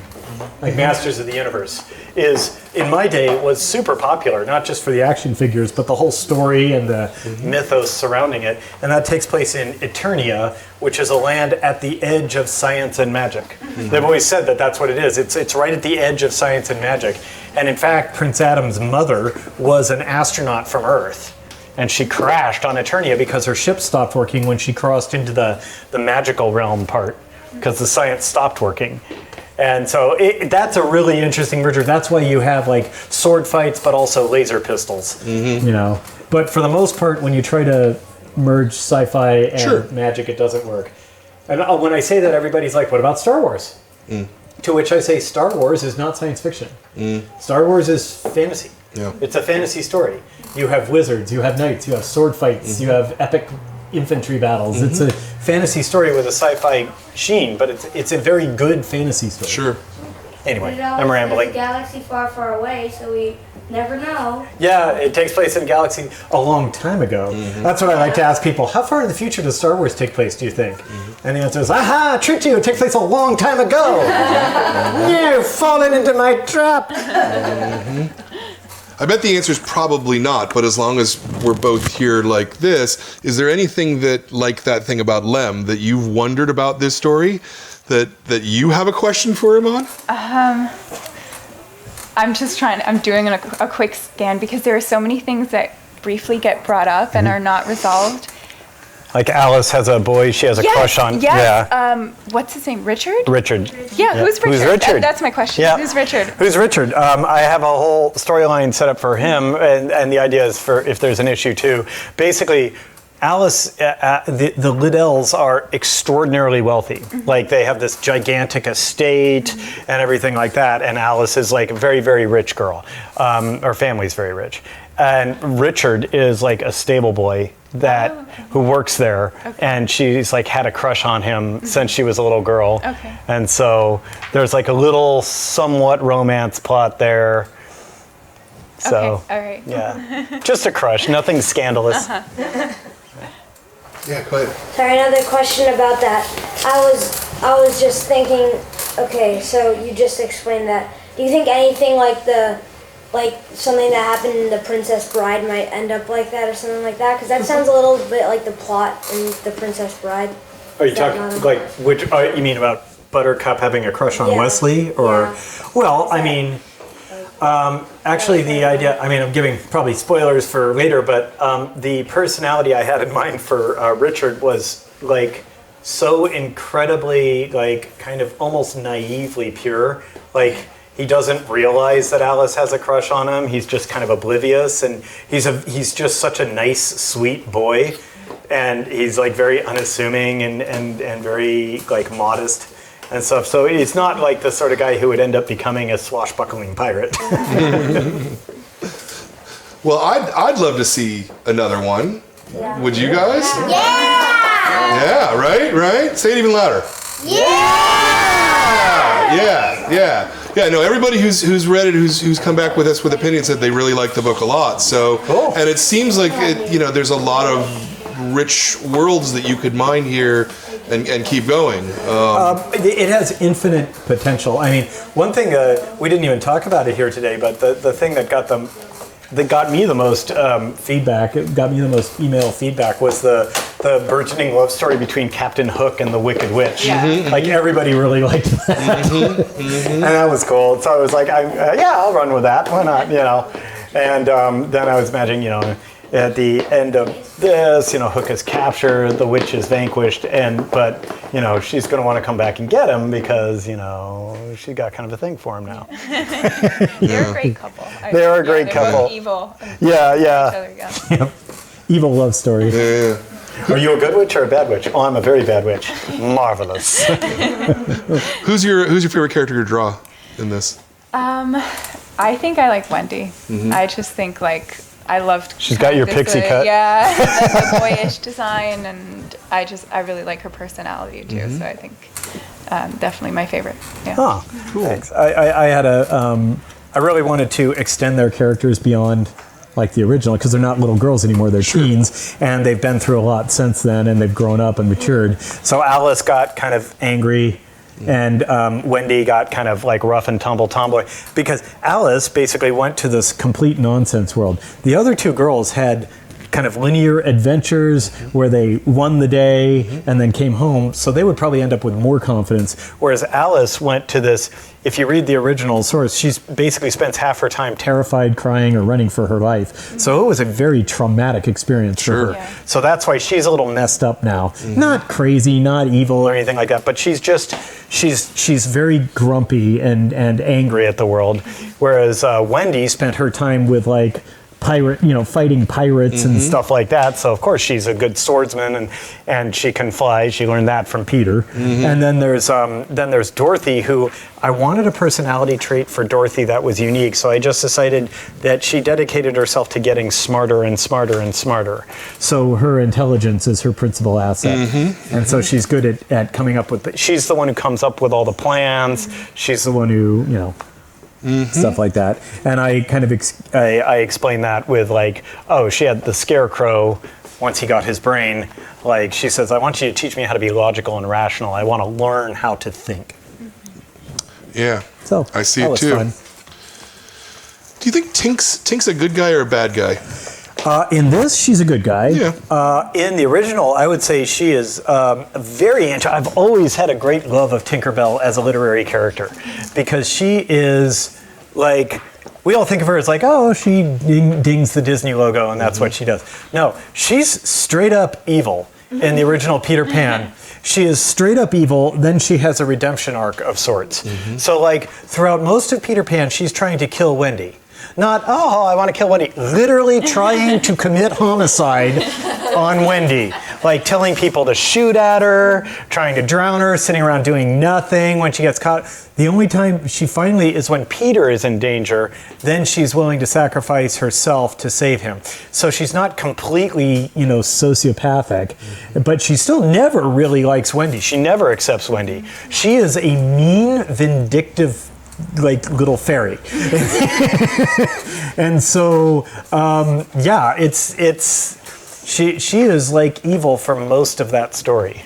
like Masters of the Universe, in my day was super popular, not just for the action figures, but the whole story and the mythos surrounding it. And that takes place in Eternia, which is a land at the edge of science and magic. They've always said that that's what it is. It's right at the edge of science and magic. And in fact, Prince Adam's mother was an astronaut from Earth. And she crashed on Eternia because her ship stopped working when she crossed into the magical realm part, because the science stopped working. And so that's a really interesting merger. That's why you have like sword fights, but also laser pistols. You know, but for the most part, when you try to merge sci-fi and magic, it doesn't work. And when I say that, everybody's like, "What about Star Wars?" To which I say, Star Wars is not science fiction. Star Wars is fantasy. Yeah. It's a fantasy story. You have wizards, you have knights, you have sword fights, you have epic infantry battles. It's a fantasy story with a sci-fi sheen, but it's a very good fantasy story. Sure. Anyway, I'm rambling. It's a galaxy far, far away, so we never know. Yeah, it takes place in a galaxy a long time ago. That's what I like to ask people. How far in the future does Star Wars take place, do you think? And the answer is, aha, tricked you, it takes place a long time ago. You've fallen into my trap. I bet the answer is probably not, but as long as we're both here like this, is there anything that, like that thing about Lem, that you've wondered about this story, that you have a question for him on? I'm doing a quick scan because there are so many things that briefly get brought up and are not resolved. Like Alice has a boy she has a crush on. Yes. Yeah. What's his name? Richard? Richard. Yeah, who's Richard? Who's Richard? That's my question. Yeah. Who's Richard? Who's Richard? I have a whole storyline set up for him, and the idea is for if there's an issue too. Basically, Alice, the Liddells are extraordinarily wealthy. Like they have this gigantic estate and everything like that. And Alice is like a very, very rich girl. Her family's very rich. And Richard is like a stable boy who works there, and she's like had a crush on him since she was a little girl. Okay. And so there's like a little somewhat romance plot there. So Okay, all right. yeah, just a crush, nothing scandalous. Yeah, go ahead. Sorry, another question about that. I was just thinking. Okay, so you just explained that. Do you think anything like something that happened in The Princess Bride might end up like that or something like that? Because that sounds a little bit like the plot in The Princess Bride. Are you talking like which? You mean about Buttercup having a crush on Wesley, or? Yeah. Well, I mean, actually, the idea. I mean, I'm giving probably spoilers for later, but the personality I had in mind for Richard was like so incredibly, like, kind of almost naively pure, like. He doesn't realize that Alice has a crush on him. He's just kind of oblivious, and he's just such a nice, sweet boy, and he's like very unassuming and very like modest and stuff. So he's not like the sort of guy who would end up becoming a swashbuckling pirate. Well, I'd love to see another one. Yeah. Would you guys? Yeah. Yeah. Right. Say it even louder. Yeah. No, everybody who's read it, who's come back with us with opinions, said they really like the book a lot. So, cool. And it seems like there's a lot of rich worlds that you could mine here and keep going. It has infinite potential. I mean, one thing we didn't even talk about it here today, but the thing that got me the most feedback, it got me the most email feedback, was the burgeoning love story between Captain Hook and the Wicked Witch. Yeah. Like, everybody really liked that. And that was cool. So I was like, I'll run with that. Why not? And then I was imagining, at the end of this, Hook is captured, the witch is vanquished, but she's going to want to come back and get him because, she got kind of a thing for him now. They're a great couple. They are a great they're couple. both evil. Yeah. Yep. Evil love story. Yeah. Are you a good witch or a bad witch? Oh, I'm a very bad witch. Marvelous. Who's your favorite character to draw in this? I think I like Wendy. I just think I loved. She's got your pixie cut. Yeah, the boyish design, and I really like her personality too. So I think definitely my favorite. Yeah. Oh, cool. Thanks. I had I really wanted to extend their characters beyond like the original, because they're not little girls anymore, they're teens, and they've been through a lot since then, and they've grown up and matured. So Alice got kind of angry, and Wendy got kind of like rough and tumble tomboy, because Alice basically went to this complete nonsense world. The other two girls had kind of linear adventures where they won the day and then came home, so they would probably end up with more confidence, whereas Alice went to this, if you read the original source, she basically spends half her time terrified, crying, or running for her life. So it was a very traumatic experience for her. Yeah. So that's why she's a little messed up now. Not crazy, not evil or anything like that, but she's very grumpy and angry at the world, whereas Wendy spent her time with like fighting pirates and stuff like that. So of course she's a good swordsman and she can fly. She learned that from Peter. And then there's Dorothy, who I wanted a personality trait for Dorothy that was unique. So I just decided that she dedicated herself to getting smarter and smarter and smarter. So her intelligence is her principal asset. And so she's good at coming up with, she's the one who comes up with all the plans. She's the one who, stuff like that. And I kind of I explained that with like, she had the scarecrow once he got his brain. Like, she says, I want you to teach me how to be logical and rational. I want to learn how to think. Yeah. So I see that it was too. fun. Do you think Tink's a good guy or a bad guy? In this, she's a good guy. Yeah. In the original, I would say she is very I've always had a great love of Tinkerbell as a literary character, because she is like, we all think of her as like, she dings the Disney logo and that's what she does. No, she's straight up evil in the original Peter Pan. She is straight up evil, then she has a redemption arc of sorts. So like, throughout most of Peter Pan, she's trying to kill Wendy. Not, I want to kill Wendy. Literally trying to commit homicide on Wendy. Like telling people to shoot at her, trying to drown her, sitting around doing nothing when she gets caught. The only time she finally is when Peter is in danger, then she's willing to sacrifice herself to save him. So she's not completely, sociopathic, but she still never really likes Wendy. She never accepts Wendy. She is a mean, vindictive like little fairy. And so it's She is like evil for most of that story.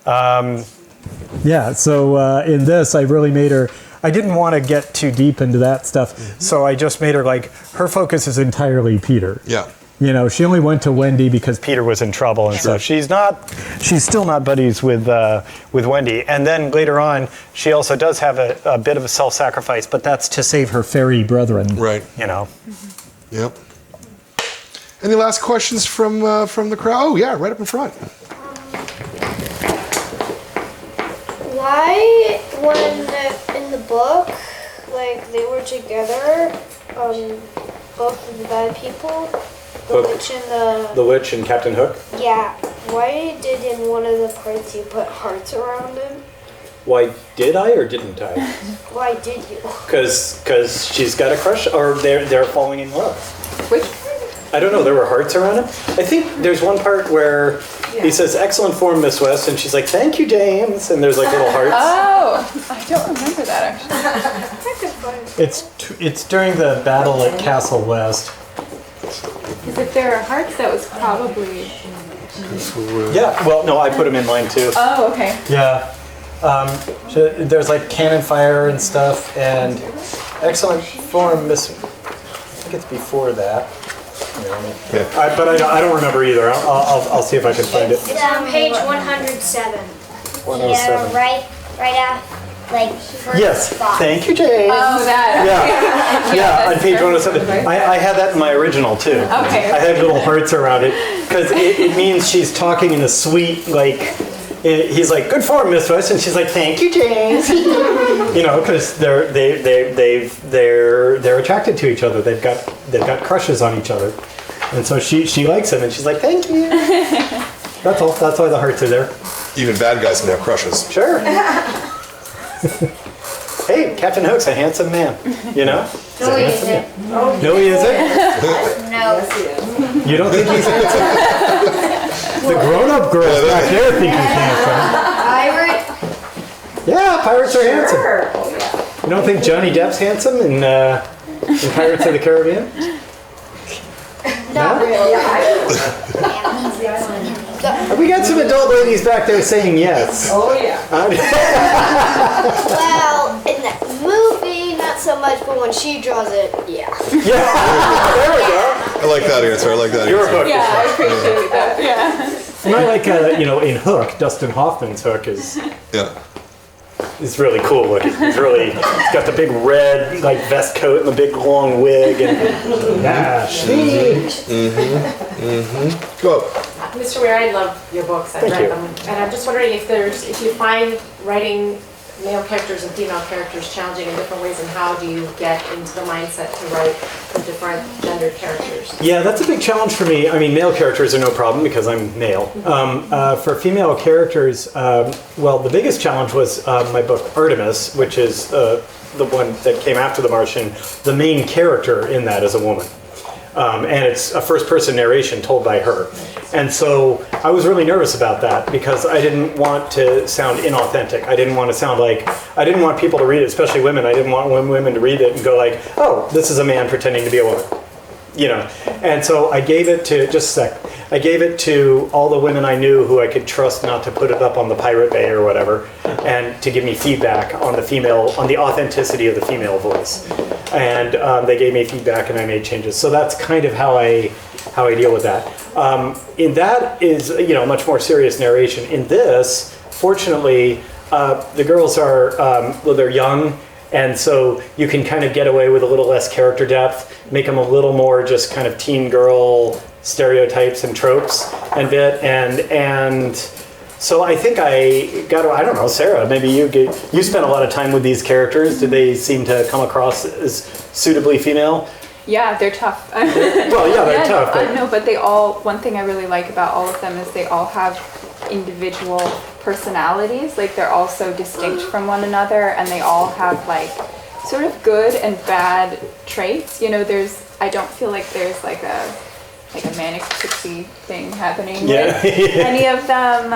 Yeah, so in this, I really made her. I didn't want to get too deep into that stuff, so I just made her like her focus is entirely Peter. Yeah. You know, she only went to Wendy because Peter was in trouble and stuff. She's still not buddies with Wendy. And then later on, she also does have a bit of a self-sacrifice, but that's to save her fairy brethren. Right. You know. Yep. Any last questions from the crowd? Oh yeah, right up in front. Why, when in the book, like they were together, both of the bad people, the Witch and Captain Hook. yeah. Why did in one of the parts you put hearts around him? Why did I or didn't I? Why did you? Because she's got a crush, or they're falling in love. Which? I don't know. There were hearts around him. I think there's one part where he says, "Excellent form, Miss West," and she's like, "Thank you, James," and there's like little hearts. Oh, I don't remember that actually. It's during the battle at Castle West. Because if there are hearts, that was probably. Yeah. Well, no, I put them in mine too. Oh, okay. Yeah. There's like cannon fire and stuff, and excellent form, Miss. I think it's before that. But I don't remember either. I'll see if I can find it. It's on page 107. 107. Yeah, right after, like, first Yes. spot. Thank you, James. Oh, that. Yeah, on page perfect. 107. I had that in my original too. Okay. I had little hearts around it because it means she's talking in a sweet, like, he's like, "Good form, Miss West," and she's like, "Thank you, James." You know, because they're attracted to each other. They've got crushes on each other, and so she likes him, and she's like, "Thank you." That's all. That's why the hearts are there. Even bad guys can have crushes. Sure. Hey, Captain Hook's a handsome man. You know? He's No, a he handsome isn't. man. No, he isn't. No. You don't think he's handsome? The grown-up girls back there think he's handsome. Pirate. Yeah, pirates are handsome. Sure. Oh, yeah. You don't think Johnny Depp's handsome in Pirates of the Caribbean? Not really. We got some adult ladies back there saying yes. Oh, yeah. Well, in the movie, not so much, but when she draws it, yeah. Yeah, there we go. I like that answer. I like that Your answer. Hook. Yeah, I appreciate that. Yeah. Not like in Hook, Dustin Hoffman's Hook is Yeah. really cool looking. He's got the big red like vest coat and the big long wig and Go. Mr. Weir, I love your books. I've Thank read you. them. And I'm just wondering if you find writing male characters and female characters challenging in different ways, and how do you get into the mindset to write for different gendered characters? Yeah, that's a big challenge for me. I mean, male characters are no problem because I'm male. For female characters, well, the biggest challenge was my book Artemis, which is the one that came after The Martian. The main character in that is a woman. And it's a first-person narration told by her. And so I was really nervous about that because I didn't want to sound inauthentic. I didn't want to sound like, I didn't want people to read it, especially women. I didn't want women to read it and go like, oh, this is a man pretending to be a woman. You know, and so I gave it to, just a sec, I gave it to all the women I knew who I could trust not to put it up on the Pirate Bay or whatever, and to give me feedback on the authenticity of the female voice. And they gave me feedback and I made changes. So that's kind of how I deal with that. In that is, much more serious narration. In this, fortunately, the girls are, they're young, and so you can kind of get away with a little less character depth, make them a little more just kind of teen girl stereotypes and tropes and bit. And so I think I don't know, Sarah, maybe you spent a lot of time with these characters. Did they seem to come across as suitably female? Yeah, they're tough. Well, yeah, they're tough. But No, but they all, one thing I really like about all of them is they all have individual personalities. Like they're all so distinct from one another, and they all have like sort of good and bad traits. I don't feel like there's like a manic pixie thing happening with any of them.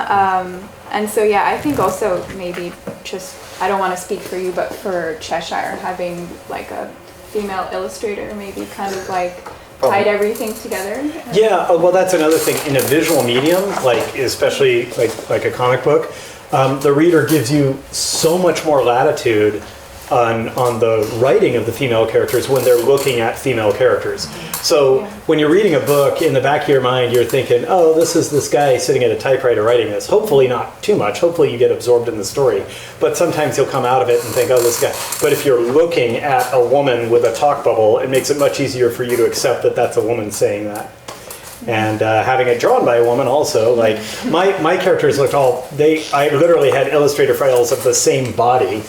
And so, yeah, I think also maybe just, I don't want to speak for you, but for Cheshire, having like a female illustrator maybe kind of like tied everything together. Yeah, well, that's another thing. In a visual medium, like especially like a comic book, the reader gives you so much more latitude on the writing of the female characters when they're looking at female characters. So when you're reading a book, in the back of your mind, you're thinking, oh, this is this guy sitting at a typewriter writing this. Hopefully not too much. Hopefully you get absorbed in the story. But sometimes you'll come out of it and think, oh, this guy. But if you're looking at a woman with a talk bubble, it makes it much easier for you to accept that that's a woman saying that. And having it drawn by a woman also, like my characters looked I literally had illustrator files of the same body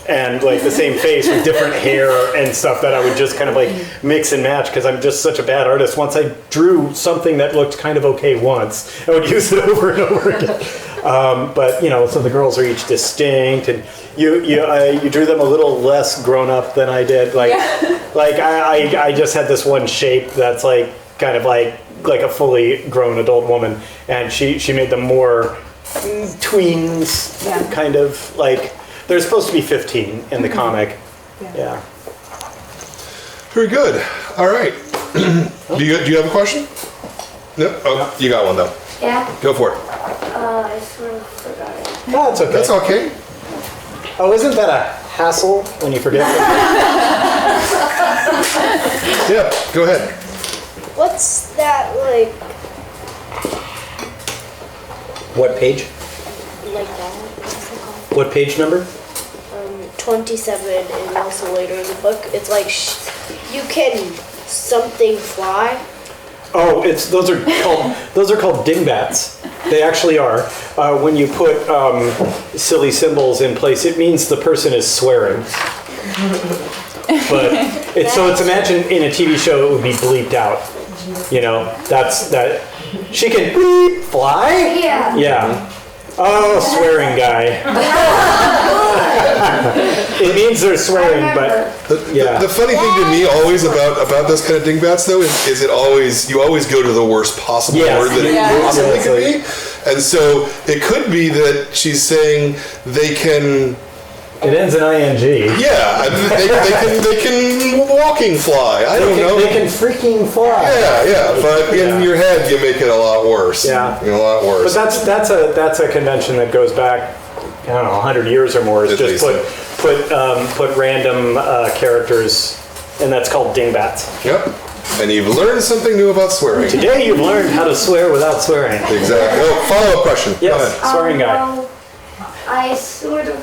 and like the same face with different hair and stuff that I would just kind of like mix and match because I'm just such a bad artist. Once I drew something that looked kind of okay once, I would use it over and over again. But so the girls are each distinct, and you drew them a little less grown up than I did. I just had this one shape that's like kind of like a fully grown adult woman, and she made them more tweens, kind of like. They're supposed to be 15 in the comic. Yeah. Very good. All right. Do you have a question? No? Oh, you got one though. Yeah. Go for it. I sort of forgot it. No, it's okay. That's okay. Oh, isn't that a hassle when you forget? Yeah, go ahead. What's that like? What page? Like that? What page number? 27, and also later in the book, it's like you can something fly. Oh, those are called dingbats. They actually are. When you put silly symbols in place, it means the person is swearing. But it's imagine in a TV show it would be bleeped out. That's that. She can bleep fly. Yeah. Yeah. Oh, swearing guy. It means they're swearing, but The funny thing to me always about those kind of dingbats though is you always go to the worst possible word that it possibly could be, and so it could be that she's saying they can. It ends in ing. Yeah, they can walking fly. I don't know. They can freaking fly. Yeah, but in your head you make it a lot worse. Yeah, a lot worse. But that's a convention that goes back, I don't know, 100 years or more. It's just put random characters, and that's called dingbats. Yep. And you've learned something new about swearing. Today you've learned how to swear without swearing. Exactly. Oh, follow-up question. Yes, swearing guy. I sort of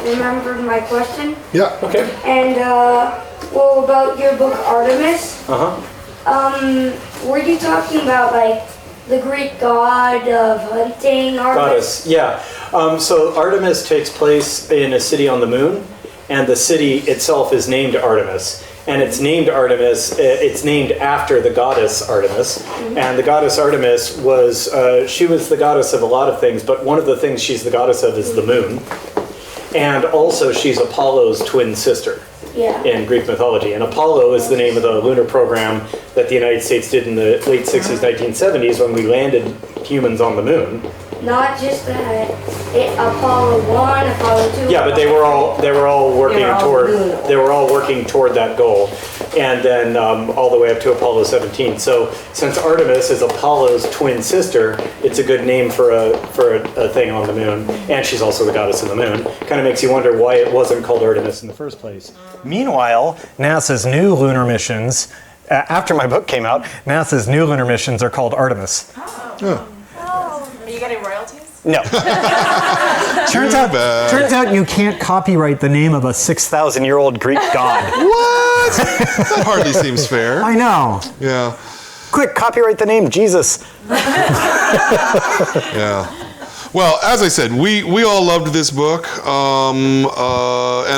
remembered my question. Yeah. Okay. And about your book Artemis. Were you talking about the Greek god of hunting? Goddess. Yeah. So Artemis takes place in a city on the moon, and the city itself is named Artemis. And it's named Artemis, it's named after the goddess Artemis. And the goddess Artemis she was the goddess of a lot of things, but one of the things she's the goddess of is the moon. And also she's Apollo's twin sister in Greek mythology. And Apollo is the name of the lunar program that the United States did in the late 60s, 1970s when we landed humans on the moon. Not just that. Apollo 1, Apollo 2. Yeah, but they were all working toward that goal, and then all the way up to Apollo 17. So since Artemis is Apollo's twin sister, it's a good name for a thing on the moon, and she's also the goddess of the moon. Kind of makes you wonder why it wasn't called Artemis in the first place. Meanwhile, NASA's new lunar missions, after my book came out, NASA's new lunar missions are called Artemis. Are you getting royalties? No. Turns out you can't copyright the name of a 6,000-year-old Greek god. What? That hardly seems fair. I know. Yeah. Quick, copyright the name Jesus. Yeah. Well, as I said, we all loved this book, and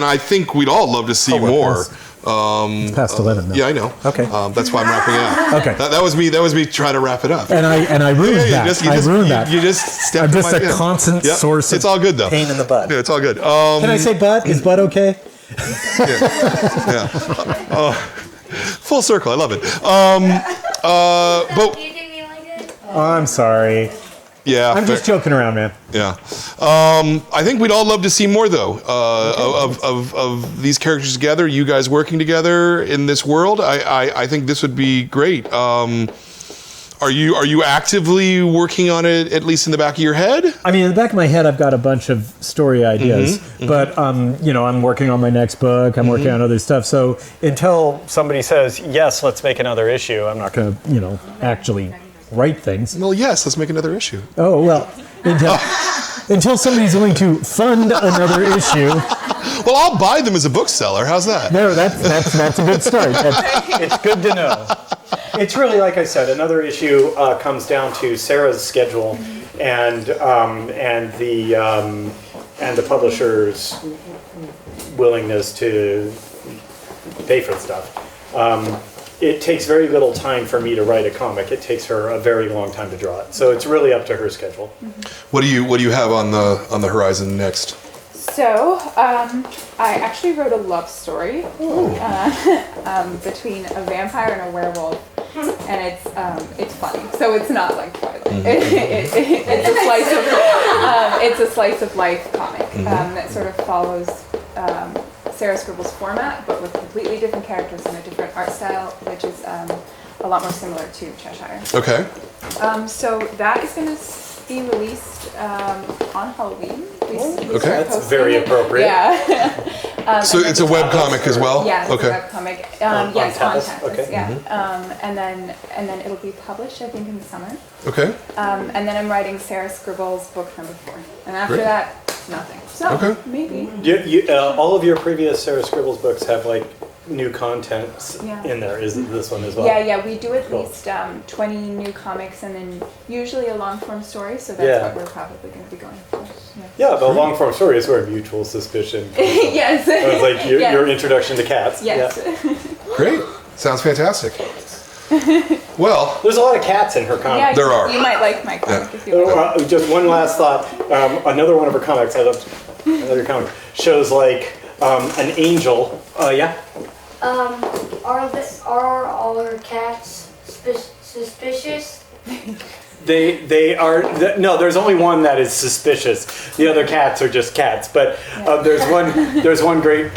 I think we'd all love to see more. It's past 11 now. Yeah, I know. Okay. That's why I'm wrapping it up. Okay. That was me trying to wrap it up. And I ruined that. I ruined that. You just stepped I'm just in my, a constant source of it's all good though. pain in the butt. Yeah, it's all good. Can I say butt? Is butt okay? Yeah. Full circle. I love it. But You didn't like it? Oh, I'm sorry. Yeah, I'm just joking around, man. Yeah, I think we'd all love to see more though of these characters together. You guys working together in this world. I think this would be great. Are you actively working on it, at least in the back of your head? I mean, in the back of my head, I've got a bunch of story ideas, but I'm working on my next book. I'm working on other stuff. So until somebody says yes, let's make another issue, I'm not going to actually write things. Well, yes, let's make another issue. Oh well, until somebody's willing to fund another issue. Well, I'll buy them as a bookseller. How's that? No, that's a good start. It's good to know. It's really, like I said, another issue comes down to Sarah's schedule and the publisher's willingness to pay for the stuff. It takes very little time for me to write a comic. It takes her a very long time to draw it. So it's really up to her schedule. What do you have on the horizon next? So, I actually wrote a love story between a vampire and a werewolf, and it's funny. So it's not like Twilight. It's a slice of life comic that sort of follows Sarah Scribble's format, but with completely different characters and a different art style, which is a lot more similar to Cheshire. Okay. So that is going to be released on Halloween. Okay, that's very appropriate. Yeah. So it's a webcomic as well? Yeah, it's okay. a webcomic. Yes, on Tapas? Tapas, Okay. yeah. And then it'll be published, I think, in the summer. Okay. And then I'm writing Sarah Scribble's book number 4. And after Great. that, nothing. So Okay. maybe. All of your previous Sarah Scribbles books have like new content in there. Is this one as well? Yeah, we do at Cool. least 20 new comics and then usually a long form story, so that's what we're probably going to be going for. Yeah, the long form story is where Mutual Suspicion comes from. Yes. It was like Yes. your introduction to cats. Yes. Yeah. Great. Sounds fantastic. Well, There's a lot of cats in her comics. Yeah, There are. You might like my comic if you like. Just one last thought. Another one of her comics, I love another comic, shows like an angel. Yeah? Are all her cats suspicious? They are no. There's only one that is suspicious. The other cats are just cats. But there's one great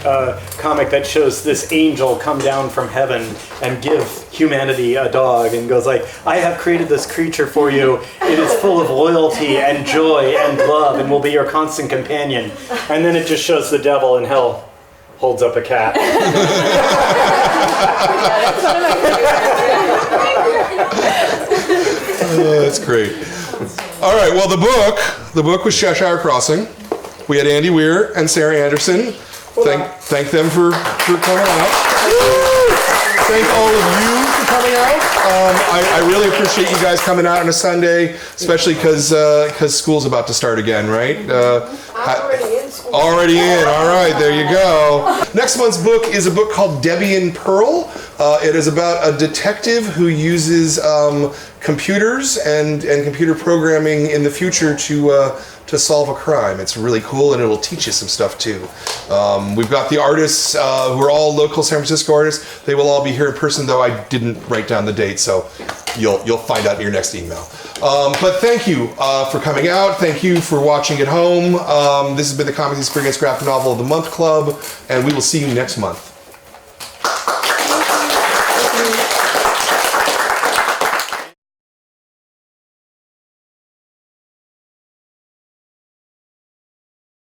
comic that shows this angel come down from heaven and give humanity a dog, and goes like, "I have created this creature for you. It is full of loyalty and joy and love, and will be your constant companion." And then it just shows the devil in hell holds up a cat. That's one of my that's great. All right. Well, the book was Cheshire Crossing. We had Andy Weir and Sarah Andersen. Thank them for coming out. Thank all of you for coming out. I really appreciate you guys coming out on a Sunday, especially because school's about to start again, right? Already in school. Already in. All right, there you go. Next month's book is a book called Debbie and Pearl. It is about a detective who uses computers and computer programming in the future to solve a crime. It's really cool, and it'll teach you some stuff too. We've got the artists who are all local San Francisco artists. They will all be here in person, though I didn't write down the date, so you'll find out in your next email. But thank you for coming out. Thank you for watching at home. This has been the Comix Experience Graphic Novel of the Month Club, and we will see you next month.